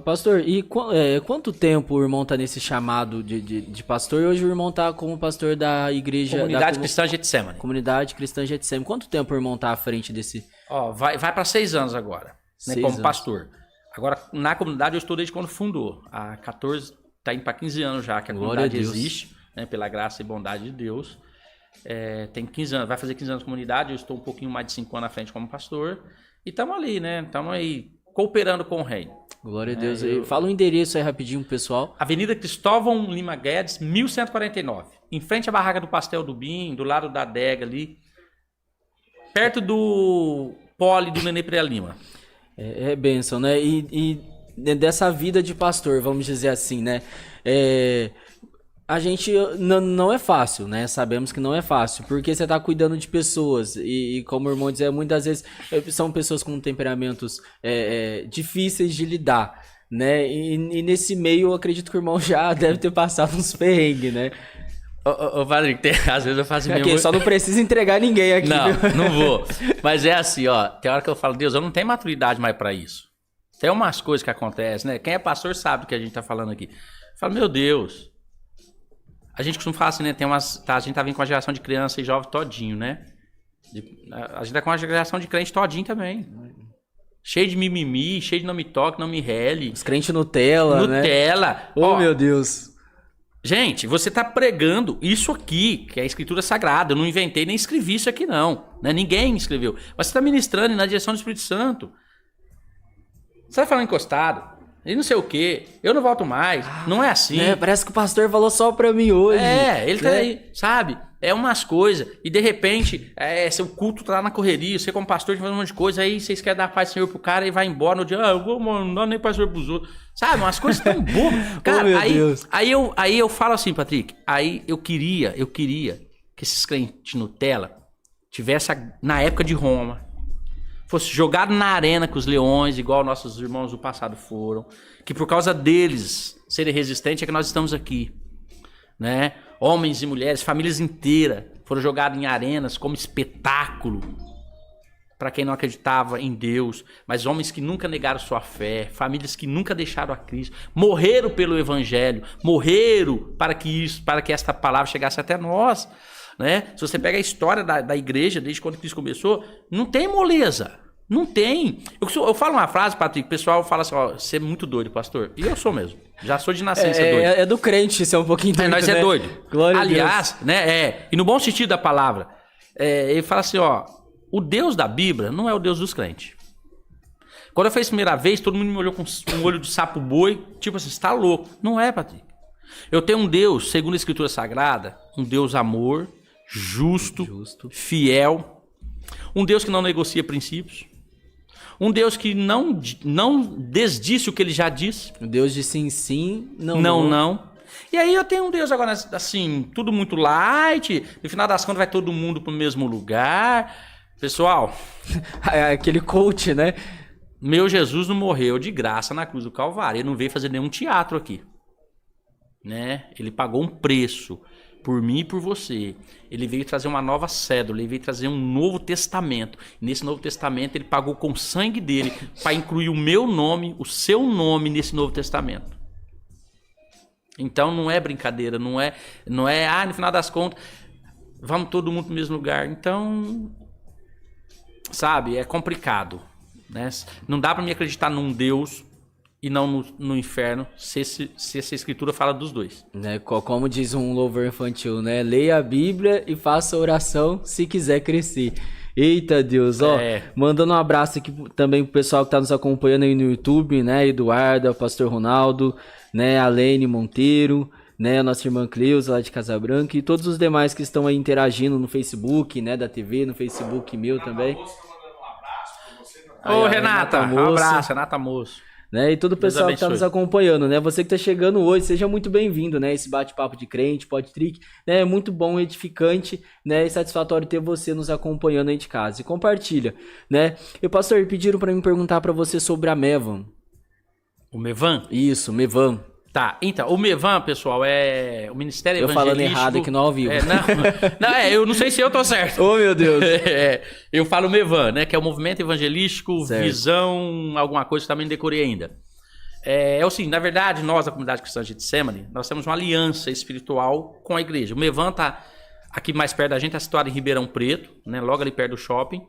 Pastor, e quanto tempo o irmão tá nesse chamado de pastor? E hoje o irmão tá como pastor da igreja... Comunidade Cristã Getsemane. Comunidade Cristã Getsemane. Quanto tempo o irmão tá à frente desse... Ó, vai para 6 anos agora, né, como pastor. Agora, na comunidade eu estou desde quando fundou. Há 14, tá indo para 15 anos já que a comunidade existe, né, pela graça e bondade de Deus. Tem 15 anos, vai fazer 15 anos de comunidade, eu estou um pouquinho mais de 5 anos à frente como pastor. E estamos ali, né? Estamos aí cooperando com o reino. Glória a Deus. Fala o endereço aí rapidinho, pessoal. Avenida Cristóvão Lima Guedes, 1149. Em frente à barraca do Pastel do Bim, do lado da adega ali. Perto do Poli do Nenê Pereira Lima. É bênção, né? E dessa vida de pastor, vamos dizer assim, né? A gente não é fácil, né? Sabemos que não é fácil, porque você tá cuidando de pessoas e como o irmão dizia, muitas vezes são pessoas com temperamentos difíceis de lidar, né? E nesse meio eu acredito que o irmão já deve ter passado uns perrengues, né? Ô, Padre, às vezes eu faço mesmo... Aqui, só não precisa entregar ninguém aqui. Não vou. Mas é assim, ó, tem hora que eu falo, Deus, eu não tenho maturidade mais pra isso. Tem umas coisas que acontecem, né? Quem é pastor sabe do que a gente tá falando aqui. Eu falo, meu Deus... A gente costuma falar assim, né? A gente tá vindo com a geração de criança e jovem todinho, né? A gente tá com a geração de crente todinho também. Cheio de mimimi, cheio de não me toque, não me rele. Os crentes Nutella, né? Nutella. Oh, meu Deus. Gente, você tá pregando isso aqui, que é a Escritura Sagrada. Eu não inventei nem escrevi isso aqui, não. Né? Ninguém escreveu. Mas você tá ministrando na direção do Espírito Santo. Você tá falando encostado. E não sei o quê, eu não volto mais, não é assim. Parece que o pastor falou só pra mim hoje. Ele tá aí, sabe? É umas coisas, e de repente, seu culto tá lá na correria, você como pastor faz um monte de coisa, aí vocês querem dar paz do Senhor pro cara e vai embora no dia, eu vou, mano, não dá nem paz do Senhor pros outros. Sabe, umas coisas tão bobas. Cara, aí eu falo assim, Patrick, aí eu queria que esses crentes Nutella tivessem na época de Roma, fosse jogado na arena com os leões, igual nossos irmãos do passado foram, que por causa deles serem resistentes é que nós estamos aqui, né? Homens e mulheres, famílias inteiras foram jogados em arenas como espetáculo para quem não acreditava em Deus, mas homens que nunca negaram sua fé, famílias que nunca deixaram a Cristo, morreram pelo Evangelho, morreram para que esta palavra chegasse até nós, né? Se você pega a história da igreja desde quando Cristo começou, não tem moleza. Não tem. Eu falo uma frase, Patrick, o pessoal fala assim, ó, você é muito doido, pastor. E eu sou mesmo. Já sou de nascença doido. É do crente ser um pouquinho doido, nós né? é doido. Glória Aliás, a Deus. Né, e no bom sentido da palavra, ele fala assim, ó, o Deus da Bíblia não é o Deus dos crentes. Quando eu fiz a primeira vez, todo mundo me olhou com um olho de sapo boi, tipo assim, você tá louco. Não é, Patrick. Eu tenho um Deus, segundo a Escritura Sagrada, um Deus amor, justo, fiel, um Deus que não negocia princípios, um Deus que não desdisse o que ele já disse. Um Deus de sim, não. E aí eu tenho um Deus agora, assim, tudo muito light, no final das contas vai todo mundo pro mesmo lugar. Pessoal... Aquele coach, né? Meu Jesus não morreu de graça na cruz do Calvário, ele não veio fazer nenhum teatro aqui. Né? Ele pagou um preço por mim e por você. Ele veio trazer uma nova cédula, ele veio trazer um novo testamento. Nesse novo testamento ele pagou com o sangue dele para incluir o meu nome, o seu nome nesse novo testamento. Então não é brincadeira, não é, no final das contas, vamos todo mundo pro mesmo lugar. Então, sabe, é complicado, né? Não dá para me acreditar num Deus e não no inferno, se essa escritura fala dos dois. Né, como diz um louvor infantil, né? Leia a Bíblia e faça oração se quiser crescer. Eita Deus, ó, mandando um abraço aqui também pro pessoal que tá nos acompanhando aí no YouTube, né? Eduardo, o Pastor Ronaldo, né? A Lene Monteiro, né? A nossa irmã Cleusa lá de Casa Branca e todos os demais que estão aí interagindo no Facebook, né? Da TV, no Facebook meu também. Ô, Renata, um abraço, Renata Moço. Né, e todo o pessoal que está nos acompanhando, né? Você que está chegando hoje, seja muito bem-vindo, né? Esse bate-papo de crente, PodTrick, né? É muito bom, edificante, né? E satisfatório ter você nos acompanhando aí de casa. E compartilha, né? E pastor, pediram para mim perguntar para você sobre a Mevan. O Mevan? Isso, Mevan. Tá, então, o Mevan, pessoal, é o Ministério Evangelístico... Eu falando errado aqui no ao vivo. Eu não sei se eu tô certo. Oh, meu Deus. Eu falo Mevan, né, que é o Movimento Evangelístico, certo. Visão, alguma coisa que também decorei ainda. É o seguinte, na verdade, nós, da Comunidade Cristã de Getsemane, nós temos uma aliança espiritual com a igreja. O Mevan tá aqui mais perto da gente, tá situado em Ribeirão Preto, né, logo ali perto do shopping.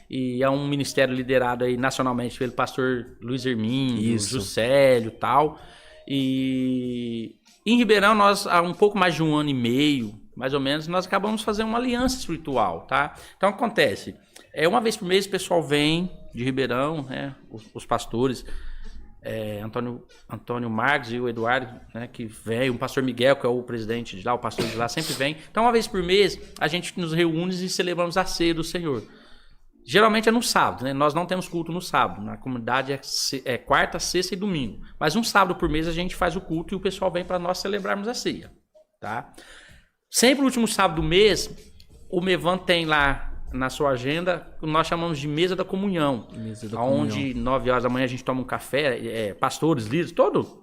E é um ministério liderado aí nacionalmente pelo pastor Luiz Hermínio, Juscelio e tal... E em Ribeirão, nós, há um pouco mais de 1 ano e meio, mais ou menos, nós acabamos fazendo uma aliança espiritual, tá? Então, acontece, uma vez por mês o pessoal vem de Ribeirão, né? Os pastores, Antônio Marques e o Eduardo, né? Que vem, o pastor Miguel, que é o presidente de lá, o pastor de lá, sempre vem. Então, uma vez por mês, a gente nos reúne e celebramos a ceia do Senhor. Geralmente é no sábado, né? Nós não temos culto no sábado. Na comunidade é quarta, sexta e domingo. Mas um sábado por mês a gente faz o culto e o pessoal vem para nós celebrarmos a ceia, tá? Sempre no último sábado do mês, o Mevan tem lá na sua agenda, nós chamamos de Mesa da Comunhão. Onde 9 horas da manhã a gente toma um café, pastores, líderes,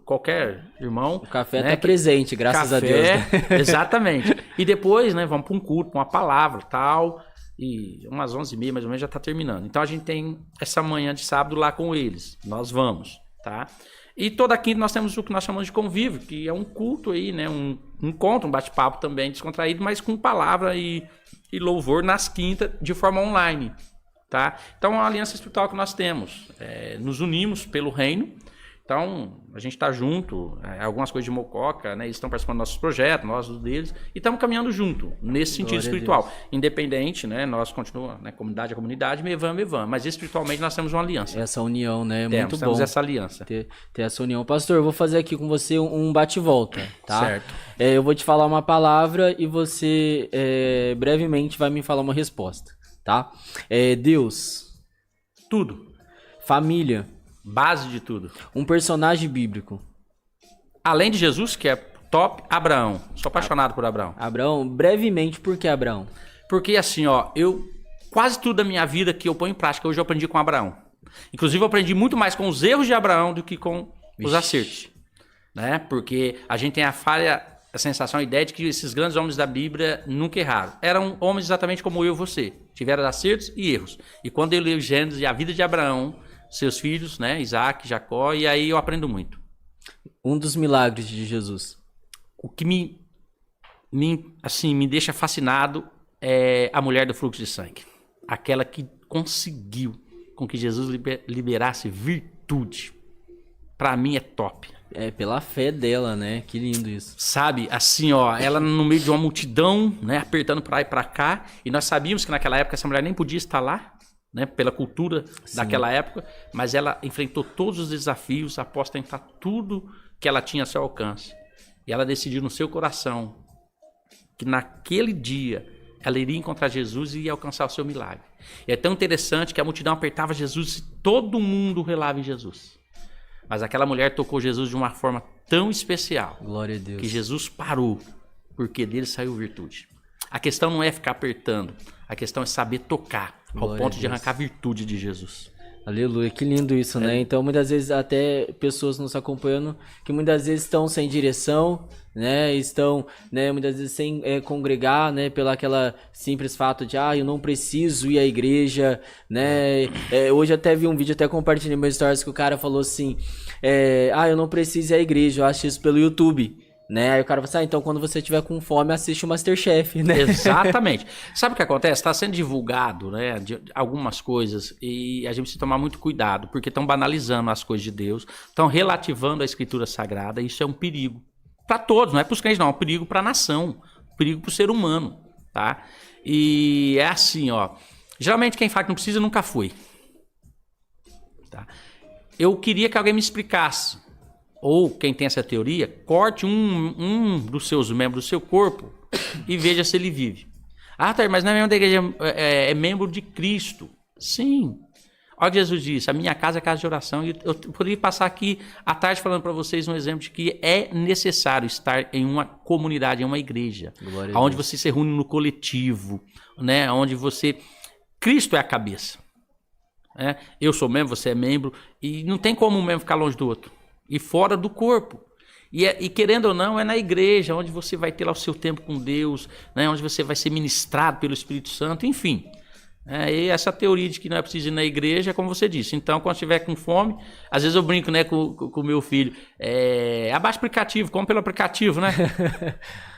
qualquer irmão. O café tá presente, graças a Deus. Né? Exatamente. E depois, né, vamos para um culto, para uma palavra e tal... E umas 11h30 mais ou menos já está terminando. Então a gente tem essa manhã de sábado lá com eles. Nós vamos, tá? E toda quinta nós temos o que nós chamamos de convívio, que é um culto aí, né? Um encontro, um bate-papo também descontraído, mas com palavra e louvor nas quintas de forma online, tá? Então é uma aliança espiritual que nós temos. Nos unimos pelo reino. Então, a gente está junto, algumas coisas de Mococa, né? Eles estão participando dos nossos projetos, nós dos deles, e estamos caminhando junto, nesse sentido espiritual. Independente, né? Nós continuamos, né? Comunidade a comunidade, Mevan, mas espiritualmente nós temos uma aliança. Essa união, né? Muito bom. Temos essa aliança. Ter essa união. Pastor, eu vou fazer aqui com você um bate-volta, tá? Certo. Eu vou te falar uma palavra e você brevemente vai me falar uma resposta, tá? Deus. Tudo. Família. Base de tudo. Um personagem bíblico. Além de Jesus, que é top, Abraão. Sou apaixonado por Abraão. Abraão, brevemente, por que Abraão? Porque assim, ó, quase tudo da minha vida que eu ponho em prática, hoje eu aprendi com Abraão. Inclusive eu aprendi muito mais com os erros de Abraão do que com os acertos. Né? Porque a gente tem a sensação, a ideia de que esses grandes homens da Bíblia nunca erraram. Eram homens exatamente como eu e você. Tiveram acertos e erros. E quando eu leio Gênesis e a vida de Abraão, seus filhos, né, Isaac, Jacó, e aí eu aprendo muito. Um dos milagres de Jesus. O que me deixa fascinado é a mulher do fluxo de sangue. Aquela que conseguiu com que Jesus liberasse virtude. Pra mim é top. Pela fé dela, né? Que lindo isso. Sabe, assim, ó, ela no meio de uma multidão, né, apertando pra lá e pra cá, e nós sabíamos que naquela época essa mulher nem podia estar lá, né, pela cultura daquela época, mas ela enfrentou todos os desafios após tentar tudo que ela tinha a seu alcance. E ela decidiu no seu coração que naquele dia ela iria encontrar Jesus e ia alcançar o seu milagre. E é tão interessante que a multidão apertava Jesus e todo mundo relava em Jesus. Mas aquela mulher tocou Jesus de uma forma tão especial. Glória a Deus. Que Jesus parou, porque dele saiu virtude. A questão não é ficar apertando, a questão é saber tocar ao ponto de arrancar a virtude de Jesus. Aleluia, que lindo isso, né? Então, muitas vezes, até pessoas nos acompanhando que muitas vezes estão sem direção, né? Estão, né, muitas vezes sem congregar, né? Pela aquela simples fato de, eu não preciso ir à igreja, né? Hoje até vi um vídeo, até compartilhei meus stories, que o cara falou assim, eu não preciso ir à igreja, eu acho isso pelo YouTube. né? Aí o cara fala assim, então quando você tiver com fome, assiste o MasterChef, né? Exatamente. Sabe o que acontece? Está sendo divulgado, né, de algumas coisas e a gente precisa tomar muito cuidado, porque estão banalizando as coisas de Deus, estão relativando a Escritura Sagrada, e isso é um perigo para todos, não é para os crentes não, é um perigo para a nação, um perigo para o ser humano, tá? E é assim, ó, geralmente quem fala que não precisa nunca foi, tá? Eu queria que alguém me explicasse, ou quem tem essa teoria, corte um dos seus membros do seu corpo e veja se ele vive. Ah, tá, mas não é membro da igreja, é membro de Cristo. Sim. Olha o que Jesus disse, a minha casa é casa de oração. E eu poderia passar aqui à tarde falando para vocês um exemplo de que é necessário estar em uma comunidade, em uma igreja, onde você se reúne no coletivo, né? Onde você... Cristo é a cabeça. Né? Eu sou membro, você é membro, e não tem como um membro ficar longe do outro. E fora do corpo. E querendo ou não, é na igreja, onde você vai ter lá o seu tempo com Deus, né? Onde você vai ser ministrado pelo Espírito Santo, enfim. E essa teoria de que não é preciso ir na igreja, como você disse. Então, quando estiver com fome, às vezes eu brinco, né, com o meu filho, abaixa o aplicativo, come pelo aplicativo, né?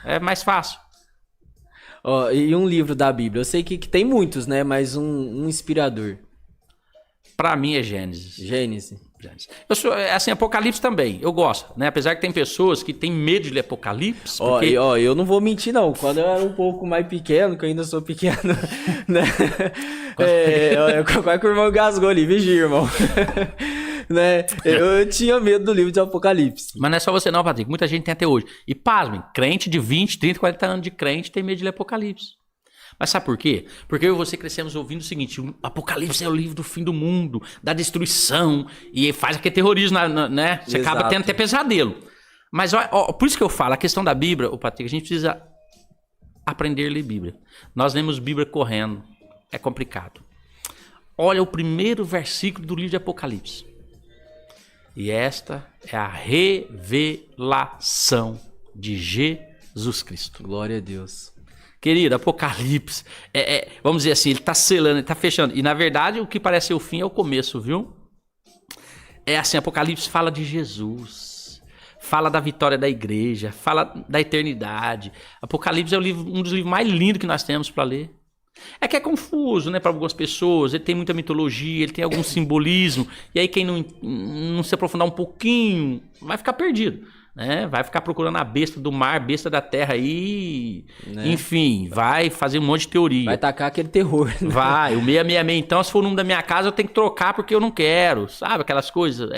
É mais fácil. Ó, e um livro da Bíblia, eu sei que tem muitos, né, mas um inspirador. Para mim é Gênesis. Gênesis. Eu sou, assim, Apocalipse também, eu gosto, né? Apesar que tem pessoas que têm medo de ler Apocalipse. Porque... Ó, eu não vou mentir, não. Quando eu era um pouco mais pequeno, que eu ainda sou pequeno, né? Quase que o irmão gasgou ali, vigia, irmão. Né? Eu tinha medo do livro de Apocalipse. Mas não é só você não, Patrick. Muita gente tem até hoje. E pasmem, crente de 20, 30, 40 anos de crente tem medo de ler Apocalipse. Mas sabe por quê? Porque eu e você crescemos ouvindo o seguinte, o Apocalipse é o livro do fim do mundo, da destruição, e faz aquele terrorismo, né? Você acaba tendo até pesadelo. Mas ó, por isso que eu falo, a questão da Bíblia, Patrick, a gente precisa aprender a ler Bíblia. Nós lemos Bíblia correndo, é complicado. Olha o primeiro versículo do livro de Apocalipse. E esta é a revelação de Jesus Cristo. Glória a Deus. Querido, Apocalipse, vamos dizer assim, ele está selando, ele está fechando. E na verdade o que parece ser o fim é o começo, viu? É assim, Apocalipse fala de Jesus, fala da vitória da igreja, fala da eternidade. Apocalipse é um dos livros mais lindos que nós temos para ler. É que é confuso, né, para algumas pessoas, ele tem muita mitologia, ele tem algum simbolismo, e aí quem não se aprofundar um pouquinho vai ficar perdido. Né? Vai ficar procurando a besta do mar, besta da terra aí, né? Enfim, vai fazer um monte de teoria. Vai tacar aquele terror. Né? Vai, o 666, então, se for o número da minha casa, eu tenho que trocar porque eu não quero, sabe? Aquelas coisas,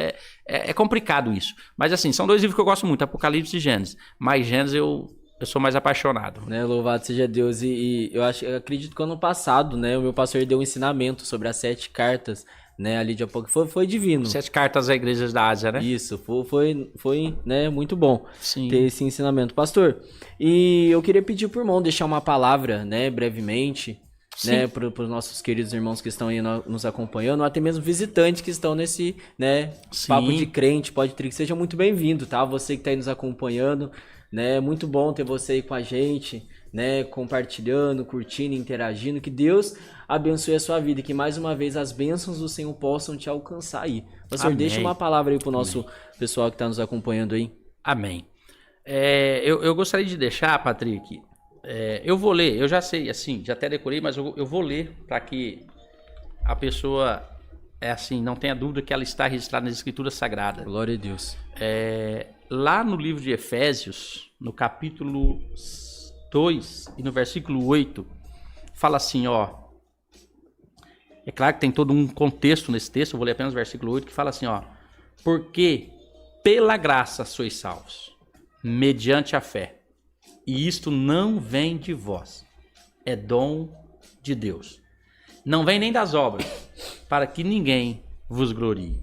é complicado isso. Mas assim, são dois livros que eu gosto muito, Apocalipse e Gênesis. Mas Gênesis eu sou mais apaixonado. Né? Louvado seja Deus. E eu acredito que ano passado, né, o meu pastor deu um ensinamento sobre as 7 cartas, né, ali de Apocalipse, foi divino. 7 cartas às igrejas da Ásia, né? Isso, foi né, muito bom. Sim. Ter esse ensinamento. Pastor, e eu queria pedir pro irmão deixar uma palavra, né, brevemente, sim, né, para os nossos queridos irmãos que estão aí nos acompanhando, ou até mesmo visitantes que estão nesse, né, sim, Papo de Crente, Pode Trick, seja muito bem-vindo, tá? Você que está aí nos acompanhando, né, muito bom ter você aí com a gente, né, compartilhando, curtindo, interagindo, que Deus abençoe a sua vida e que mais uma vez as bênçãos do Senhor possam te alcançar aí. Pastor, deixa uma palavra aí pro nosso pessoal que está nos acompanhando aí. Amém. Eu gostaria de deixar, Patrick, eu vou ler, eu já sei, assim, já até decorei, mas eu vou ler para que a pessoa, assim, não tenha dúvida que ela está registrada nas Escrituras Sagradas. Glória a Deus. Lá no livro de Efésios, no capítulo 2 e no versículo 8, fala assim, ó. É claro que tem todo um contexto nesse texto, eu vou ler apenas o versículo 8, que fala assim, ó. Porque pela graça sois salvos, mediante a fé. E isto não vem de vós, é dom de Deus. Não vem nem das obras, para que ninguém vos glorie.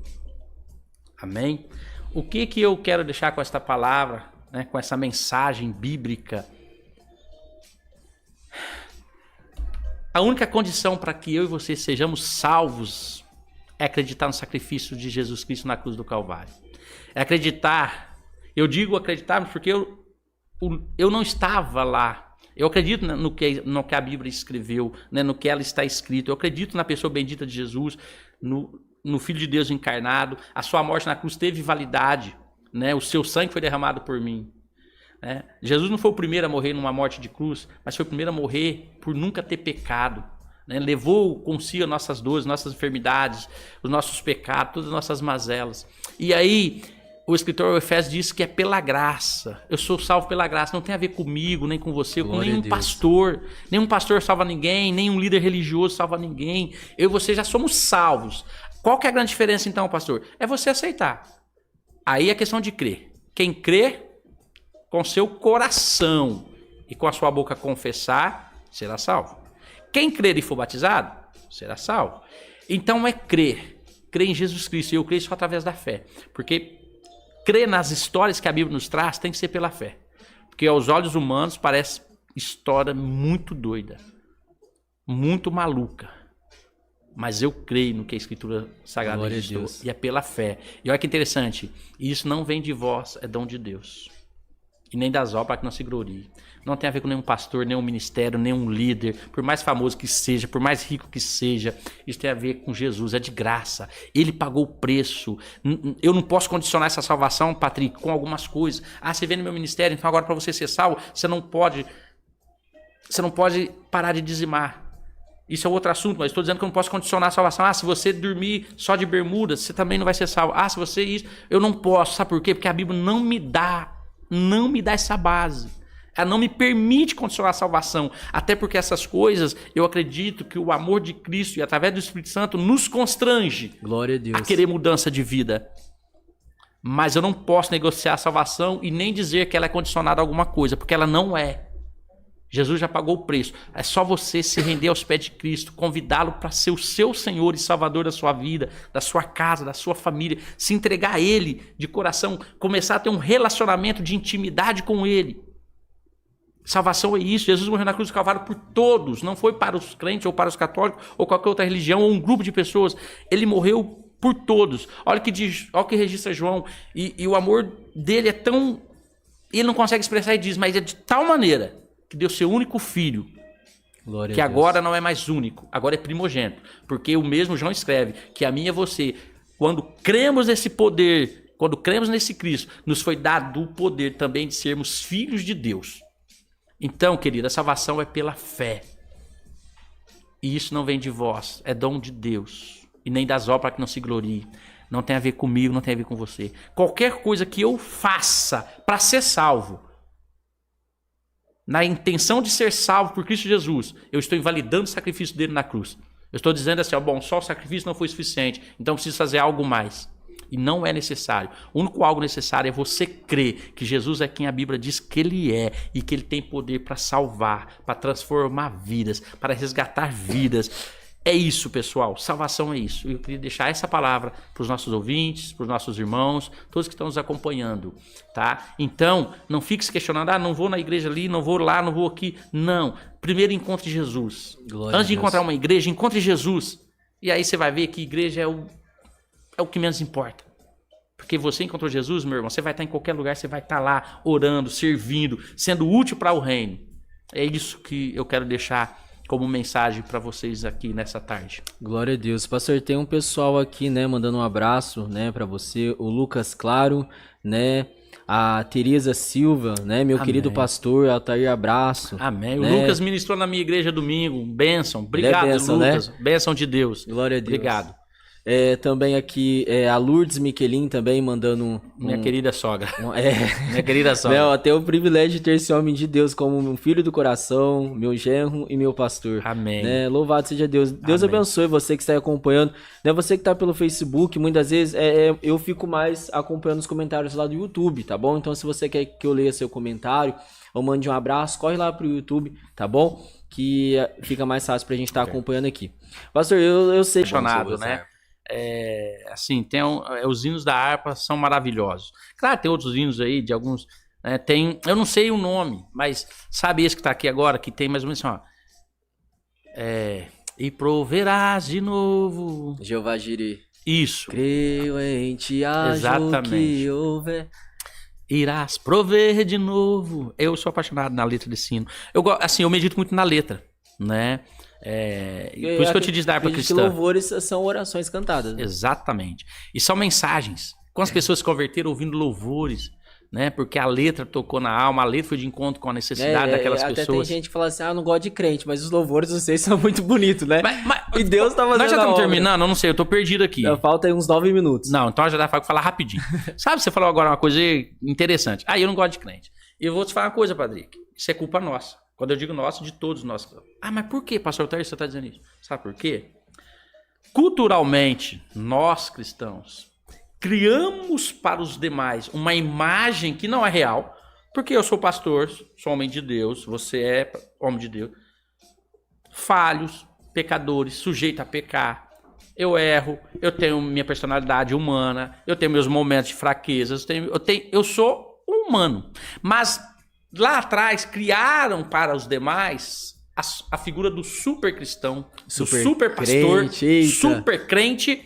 Amém? O que eu quero deixar com esta palavra, né, com essa mensagem bíblica? A única condição para que eu e você sejamos salvos é acreditar no sacrifício de Jesus Cristo na cruz do Calvário. É acreditar. Eu digo acreditar porque eu não estava lá. Eu acredito no que a Bíblia escreveu, né, no que ela está escrito. Eu acredito na pessoa bendita de Jesus, no Filho de Deus encarnado. A sua morte na cruz teve validade, né? O seu sangue foi derramado por mim. né? Jesus não foi o primeiro a morrer numa morte de cruz, mas foi o primeiro a morrer por nunca ter pecado. Né? Levou consigo as nossas dores, nossas enfermidades, os nossos pecados, todas as nossas mazelas. E aí, o escritor ao Efésios diz que é pela graça. Eu sou salvo pela graça. Não tem a ver comigo, nem com você, com nenhum pastor. Nenhum pastor salva ninguém, nenhum líder religioso salva ninguém. Eu e você já somos salvos. Qual que é a grande diferença então, pastor? É você aceitar. Aí é questão de crer. Quem crê com seu coração e com a sua boca confessar, será salvo. Quem crer e for batizado, será salvo. Então é crer. Crer em Jesus Cristo. E eu creio só através da fé. Porque crer nas histórias que a Bíblia nos traz tem que ser pela fé. Porque aos olhos humanos parece história muito doida. Muito maluca. Mas eu creio no que a Escritura Sagrada registrou. E é pela fé. E olha que interessante. Isso não vem de vós, é dom de Deus. E nem das obras para que não se glorie. Não tem a ver com nenhum pastor, nenhum ministério, nenhum líder, por mais famoso que seja, por mais rico que seja. Isso tem a ver com Jesus, é de graça. Ele pagou o preço. Eu não posso condicionar essa salvação, Patrick, com algumas coisas. Ah, você vem no meu ministério, então agora para você ser salvo, você não pode parar de dizimar. Isso é outro assunto, mas estou dizendo que eu não posso condicionar a salvação. Ah, se você dormir só de bermuda, você também não vai ser salvo. Ah, se você isso, eu não posso. Sabe por quê? Porque a Bíblia não me dá essa base. Ela não me permite condicionar a salvação. Até porque essas coisas, eu acredito que o amor de Cristo e através do Espírito Santo nos constrange Glória a Deus. A querer mudança de vida. Mas eu não posso negociar a salvação e nem dizer que ela é condicionada a alguma coisa, porque ela não é. Jesus já pagou o preço. É só você se render aos pés de Cristo, convidá-lo para ser o seu Senhor e Salvador da sua vida, da sua casa, da sua família, se entregar a Ele de coração, começar a ter um relacionamento de intimidade com Ele. Salvação é isso. Jesus morreu na cruz do Calvário por todos, não foi para os crentes ou para os católicos ou qualquer outra religião ou um grupo de pessoas. Ele morreu por todos. Olha o que diz, olha o que registra João. E o amor dele é tão... Ele não consegue expressar e diz, mas é de tal maneira que deu seu único filho, Glória que a Deus. agora não é mais único, agora é primogênito. Porque o mesmo João escreve que a mim e a você, quando cremos nesse poder, quando cremos nesse Cristo, nos foi dado o poder também de sermos filhos de Deus. Então, querida, a salvação é pela fé. E isso não vem de vós, é dom de Deus. E nem das obras para que não se glorie. Não tem a ver comigo, não tem a ver com você. Qualquer coisa que eu faça para ser salvo, na intenção de ser salvo por Cristo Jesus, eu estou invalidando o sacrifício dele na cruz. Eu estou dizendo assim, ó, bom, só o sacrifício não foi suficiente, então preciso fazer algo mais. E não é necessário. O único algo necessário é você crer que Jesus é quem a Bíblia diz que Ele é e que Ele tem poder para salvar, para transformar vidas, para resgatar vidas. É isso, pessoal. Salvação é isso. Eu queria deixar essa palavra para os nossos ouvintes, para os nossos irmãos, todos que estão nos acompanhando, tá? Então, não fique se questionando, não vou na igreja ali, não vou lá, não vou aqui. Não. Primeiro encontre Jesus. Glória Antes de a Deus. encontrar uma igreja, encontre Jesus. E aí você vai ver que igreja é o que menos importa. Porque você encontrou Jesus, meu irmão, você vai estar em qualquer lugar, você vai estar lá orando, servindo, sendo útil para o reino. É isso que eu quero deixar como mensagem para vocês aqui nessa tarde. Glória a Deus. Pastor, tem um pessoal aqui, né, mandando um abraço, né, para você, o Lucas Claro, né, a Tereza Silva, né, meu querido pastor, Altair, abraço. Amém. Né? O Lucas ministrou na minha igreja domingo, bênção. Obrigado, bênção, Lucas. né? Bênção de Deus. Glória a Deus. Obrigado. Também aqui a Lourdes Miquelin também mandando Minha querida sogra. É, Minha querida sogra. Não, até o privilégio de ter esse homem de Deus como um filho do coração, meu genro e meu pastor. Amém. Né? Louvado seja Deus. Deus Amém. abençoe você que está aí acompanhando. Né? Você que está pelo Facebook, muitas vezes eu fico mais acompanhando os comentários lá do YouTube, tá bom? Então se você quer que eu leia seu comentário ou mande um abraço, corre lá pro YouTube, tá bom? Que fica mais fácil pra gente estar acompanhando aqui. Pastor, eu sei... Apaixonado, né? Assim, os hinos da harpa são maravilhosos. Claro, tem outros hinos aí, de alguns... eu não sei o nome, mas sabe esse que tá aqui agora, que tem mais ou menos assim, ó. E proverás de novo. Jeová Jireh. Isso. Creio em ti, Exatamente. que houver. Irás prover de novo. Eu sou apaixonado na letra desse hino. Eu medito muito na letra, né? Por isso que eu te disse da harpa cristã. Louvores são orações cantadas. Né? Exatamente. E são mensagens. Quantas pessoas se converteram ouvindo louvores, né? Porque a letra tocou na alma, a letra foi de encontro com a necessidade daquelas até pessoas. Tem gente que fala assim, não gosto de crente, mas os louvores de vocês são muito bonitos, né? E Deus tá fazendo. Nós já estamos terminando? Eu não sei, eu tô perdido aqui. Falta aí uns 9 minutos. Não, então já dá pra falar rapidinho. Sabe, você falou agora uma coisa interessante. Eu não gosto de crente. E eu vou te falar uma coisa, Patrick. Isso é culpa nossa. Quando eu digo nossa, de todos nós. Mas por que, pastor Tarcísio, você tá dizendo isso? Sabe por quê? Culturalmente, nós cristãos criamos para os demais uma imagem que não é real, porque eu sou pastor, sou homem de Deus, você é homem de Deus, falhos, pecadores, sujeito a pecar, eu erro, eu tenho minha personalidade humana, eu tenho meus momentos de fraquezas, eu sou humano, mas lá atrás criaram para os demais a figura do super cristão, do super pastor, super crente.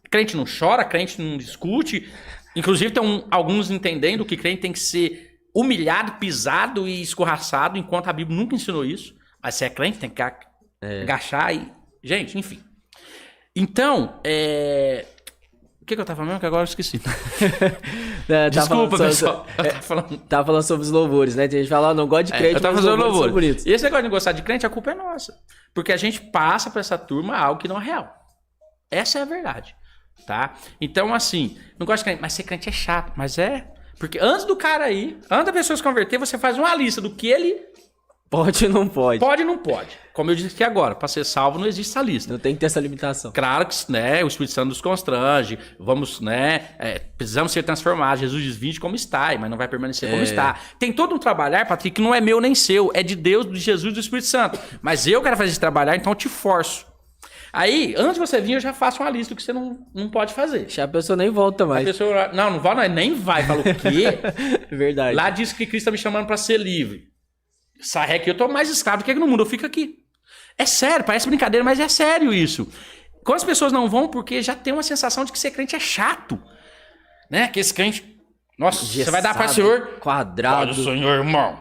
Crente não chora, crente não discute. Inclusive tem alguns entendendo que crente tem que ser humilhado, pisado e escorraçado, enquanto a Bíblia nunca ensinou isso. Mas se é crente, tem que agachar e... Gente, enfim. Então, o que eu tava falando? Que agora eu esqueci. Desculpa, pessoal. Tava falando sobre os louvores, né? Tem gente que fala, não gosto de crente, eu tava mas os louvores são bonitos. E esse negócio de gostar de crente, a culpa é nossa. Porque a gente passa pra essa turma algo que não é real. Essa é a verdade. Tá? Então, assim, não gosto de crente, mas ser crente é chato. Mas porque antes do cara aí, antes da pessoa se converter, você faz uma lista do que ele... Pode ou não pode? Pode ou não pode. Como eu disse aqui agora, para ser salvo não existe essa lista. Não tem que ter essa limitação. Claro que, né, o Espírito Santo nos constrange, vamos, né, precisamos ser transformados. Jesus diz, vinde como está, mas não vai permanecer como está. Tem todo um trabalhar, Patrick, que não é meu nem seu, é de Deus, de Jesus e do Espírito Santo. Mas eu quero fazer esse trabalhar, então eu te forço. Aí, antes de você vir, eu já faço uma lista do que você não pode fazer. A pessoa nem volta mais. A pessoa, não vai, nem vai. Fala o quê? Verdade. Lá diz que Cristo está me chamando para ser livre. Sai aqui, eu tô mais escravo do que no mundo, eu fico aqui. É sério, parece brincadeira, mas é sério isso. Quando as pessoas não vão, porque já tem uma sensação de que ser crente é chato. Né? Que esse crente... Nossa, engessado, você vai dar para o Senhor... Quadrado. Olha o Senhor, irmão.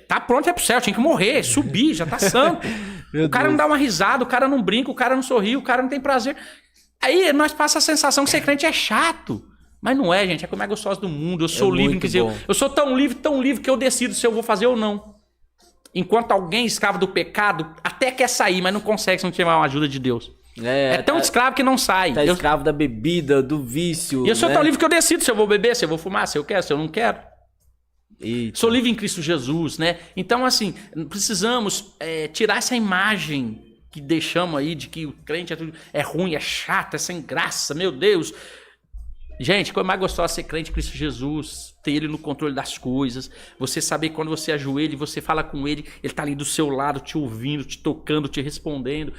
Tá pronto, é pro céu, tinha que morrer, subir, já tá santo. O cara não dá uma risada, o cara não brinca, o cara não sorri, o cara não tem prazer. Aí nós passa a sensação que ser crente é chato. Mas não é, gente, é como é gostoso do mundo. Eu sou livre, quer dizer, eu sou tão livre que eu decido se eu vou fazer ou não. Enquanto alguém escravo do pecado até quer sair, mas não consegue se não tiver uma ajuda de Deus. É tão escravo que não sai. Tá escravo da bebida, do vício. E eu sou tão livre que eu decido se eu vou beber, se eu vou fumar, se eu quero, se eu não quero. Eita. Sou livre em Cristo Jesus, né? Então, assim, precisamos tirar essa imagem que deixamos aí de que o crente é ruim, é chato, é sem graça, meu Deus. Gente, como é mais gostoso ser crente em Cristo Jesus, ter ele no controle das coisas, você saber que quando você ajoelha e você fala com ele, ele tá ali do seu lado, te ouvindo, te tocando, te respondendo.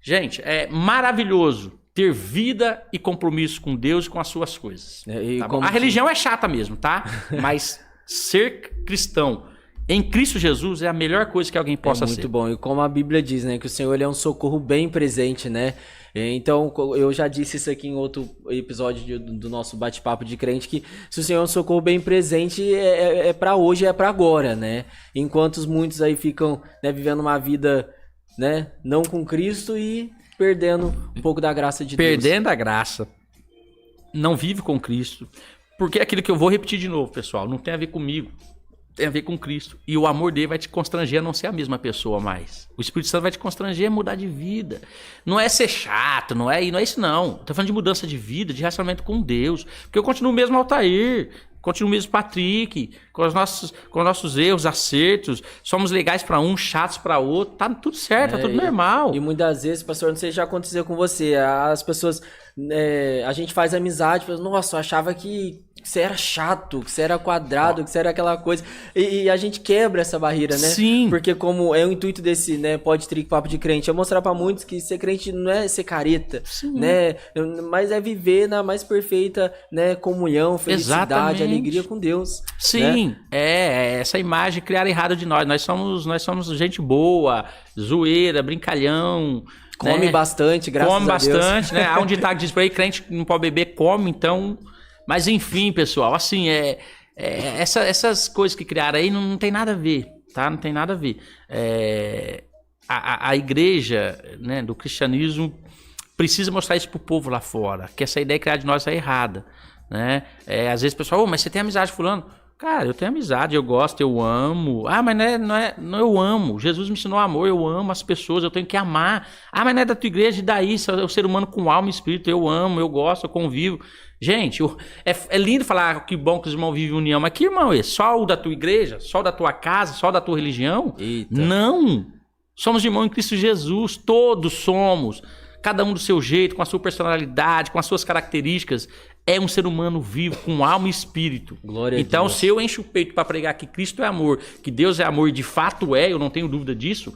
Gente, é maravilhoso ter vida e compromisso com Deus e com as suas coisas. Tá bom? A religião é chata mesmo, tá? Mas ser cristão em Cristo Jesus é a melhor coisa que alguém possa ser. É muito bom. E como a Bíblia diz, né? Que o Senhor ele é um socorro bem presente, né? Então, eu já disse isso aqui em outro episódio do nosso bate-papo de crente, que se o Senhor é um socorro bem presente, é para hoje, é para agora, né? Enquanto muitos aí ficam, né, vivendo uma vida, né, não com Cristo e perdendo um pouco da graça de Deus. Perdendo a graça. Não vive com Cristo. Porque é aquilo que eu vou repetir de novo, pessoal. Não tem a ver comigo. Tem a ver com Cristo. E o amor dele vai te constranger a não ser a mesma pessoa mais. O Espírito Santo vai te constranger a mudar de vida. Não é ser chato, não é isso não. Tô falando de mudança de vida, de relacionamento com Deus. Porque eu continuo mesmo Altair, continuo mesmo Patrick, com os nossos erros, acertos. Somos legais para um, chatos para outro. Tá tudo certo, tá tudo normal. E muitas vezes, pastor, não sei se já aconteceu com você, as pessoas... a gente faz amizade, nossa, eu achava que você era chato, que você era quadrado, que você era aquela coisa. E a gente quebra essa barreira, né? Sim. Porque como é o intuito desse, né, Pode Trick Papo de Crente, é mostrar pra muitos que ser crente não é ser careta, sim, né? Mas é viver na mais perfeita, né, comunhão, felicidade, exatamente, alegria com Deus. Sim, né? Essa imagem criada errada de nós. Nós somos gente boa, zoeira, brincalhão. Come, né, bastante, graças a Deus. Come bastante, né? Há um ditado que diz por aí, crente não pode beber, come, então... Mas enfim, pessoal, assim, essas coisas que criaram aí não tem nada a ver, tá? Não tem nada a ver. A igreja, né, do cristianismo precisa mostrar isso pro povo lá fora, que essa ideia criada de nós é errada, né? Às vezes o pessoal, mas você tem amizade com fulano? Cara, eu tenho amizade, eu gosto, eu amo. Ah, mas não eu amo. Jesus me ensinou amor, eu amo as pessoas, eu tenho que amar. Ah, mas não é da tua igreja, e daí? Você é um ser humano com alma e espírito, eu amo, eu gosto, eu convivo. Gente, é lindo falar que bom que os irmãos vivem em união, mas que irmão é? Só o da tua igreja? Só o da tua casa? Só o da tua religião? Eita. Não! Somos irmãos em Cristo Jesus, todos somos. Cada um do seu jeito, com a sua personalidade, com as suas características. É um ser humano vivo, com alma e espírito. Glória a então, Deus. se eu encho o peito para pregar que Cristo é amor, que Deus é amor e de fato eu não tenho dúvida disso,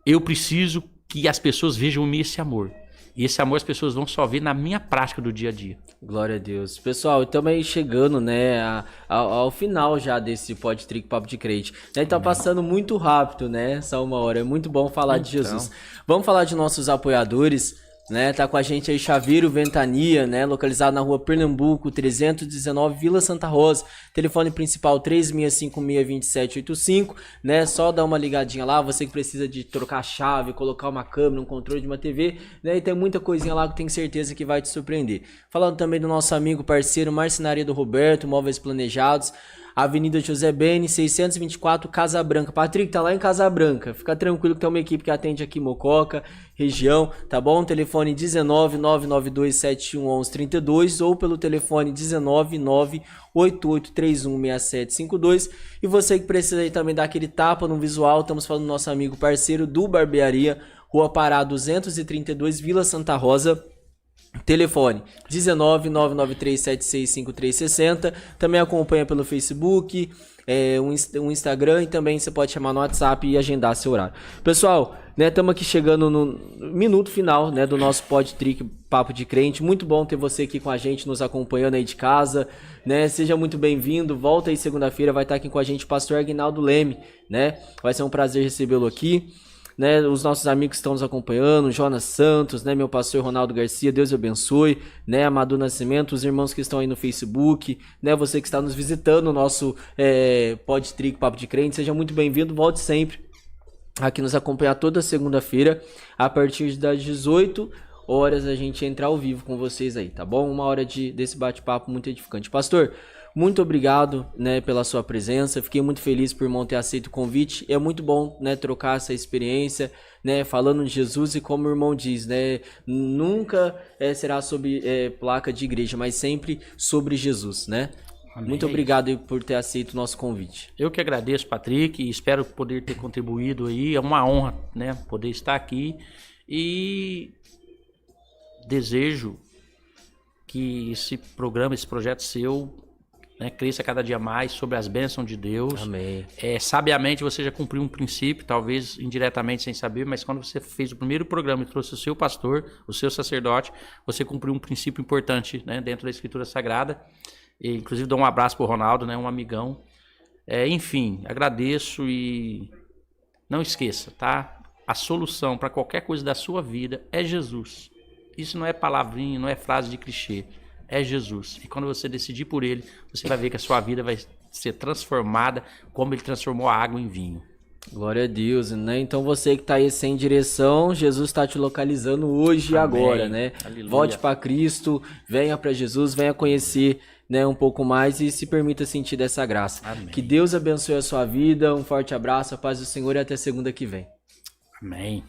eu preciso que as pessoas vejam em mim esse amor. E esse amor as pessoas vão só ver na minha prática do dia a dia. Glória a Deus. Pessoal, estamos aí chegando, né, ao final já desse Pode Trick Papo de Crente. Tá passando muito rápido, né, essa 1 hora. É muito bom falar de Jesus. Vamos falar de nossos apoiadores, né? Tá com a gente aí Chaveiro Ventania, né, localizado na rua Pernambuco, 319, Vila Santa Rosa. Telefone principal 3656-2785, né? Só dá uma ligadinha lá, você que precisa de trocar a chave, colocar uma câmera, um controle de uma TV, né? E tem muita coisinha lá que eu tenho certeza que vai te surpreender. Falando também do nosso amigo parceiro Marcenaria do Roberto, Móveis Planejados, Avenida José Beni, 624, Casa Branca. Patrick, tá lá em Casa Branca. Fica tranquilo que tem uma equipe que atende aqui em Mococa, região, tá bom? Telefone 19992711132 ou pelo telefone 19988316752. E você que precisa aí também dar aquele tapa no visual, estamos falando do nosso amigo parceiro do Barbearia, Rua Pará 232, Vila Santa Rosa. Telefone 19993765360. Também acompanha pelo Facebook, um Instagram, e também você pode chamar no WhatsApp e agendar seu horário. Pessoal, né, estamos aqui chegando no minuto final, né, do nosso Pode Trick Papo de Crente. Muito bom ter você aqui com a gente, nos acompanhando aí de casa, né? Seja muito bem-vindo. Volta aí segunda-feira, vai estar aqui com a gente o pastor Aguinaldo Leme, né? Vai ser um prazer recebê-lo aqui. Né, os nossos amigos que estão nos acompanhando, Jonas Santos, né, meu pastor Ronaldo Garcia, Deus abençoe, né, Amado Nascimento, os irmãos que estão aí no Facebook, né, você que está nos visitando, o nosso Pode Trick Papo de Crente, seja muito bem-vindo, volte sempre aqui nos acompanhar toda segunda-feira, a partir das 18 horas a gente entra ao vivo com vocês aí, tá bom? 1 hora desse bate-papo muito edificante. Pastor, muito obrigado, né, pela sua presença. Fiquei muito feliz por o irmão ter aceito o convite. É muito bom, né, trocar essa experiência, né, falando de Jesus, e como o irmão diz, né, nunca será sobre placa de igreja, mas sempre sobre Jesus, né? Amém. Muito obrigado aí por ter aceito o nosso convite. Eu que agradeço, Patrick, e espero poder ter contribuído aí. É uma honra, né, poder estar aqui, e desejo que esse programa, esse projeto seu, né, cresça cada dia mais sobre as bênçãos de Deus. Amém. Sabiamente você já cumpriu um princípio, talvez indiretamente sem saber, mas quando você fez o primeiro programa e trouxe o seu pastor, o seu sacerdote, você cumpriu um princípio importante, né, dentro da Escritura Sagrada. E, inclusive dou um abraço pro Ronaldo, né, um amigão. Enfim, agradeço, e não esqueça, tá? A solução para qualquer coisa da sua vida é Jesus. Isso não é palavrinha, não é frase de clichê. É Jesus. E quando você decidir por ele, você vai ver que a sua vida vai ser transformada como ele transformou a água em vinho. Glória a Deus, né? Então você que tá aí sem direção, Jesus está te localizando hoje. Amém. E agora, né? Aleluia. Volte para Cristo, venha para Jesus, venha conhecer, né, um pouco mais, e se permita sentir dessa graça. Amém. Que Deus abençoe a sua vida. Um forte abraço, a paz do Senhor, e até segunda que vem. Amém.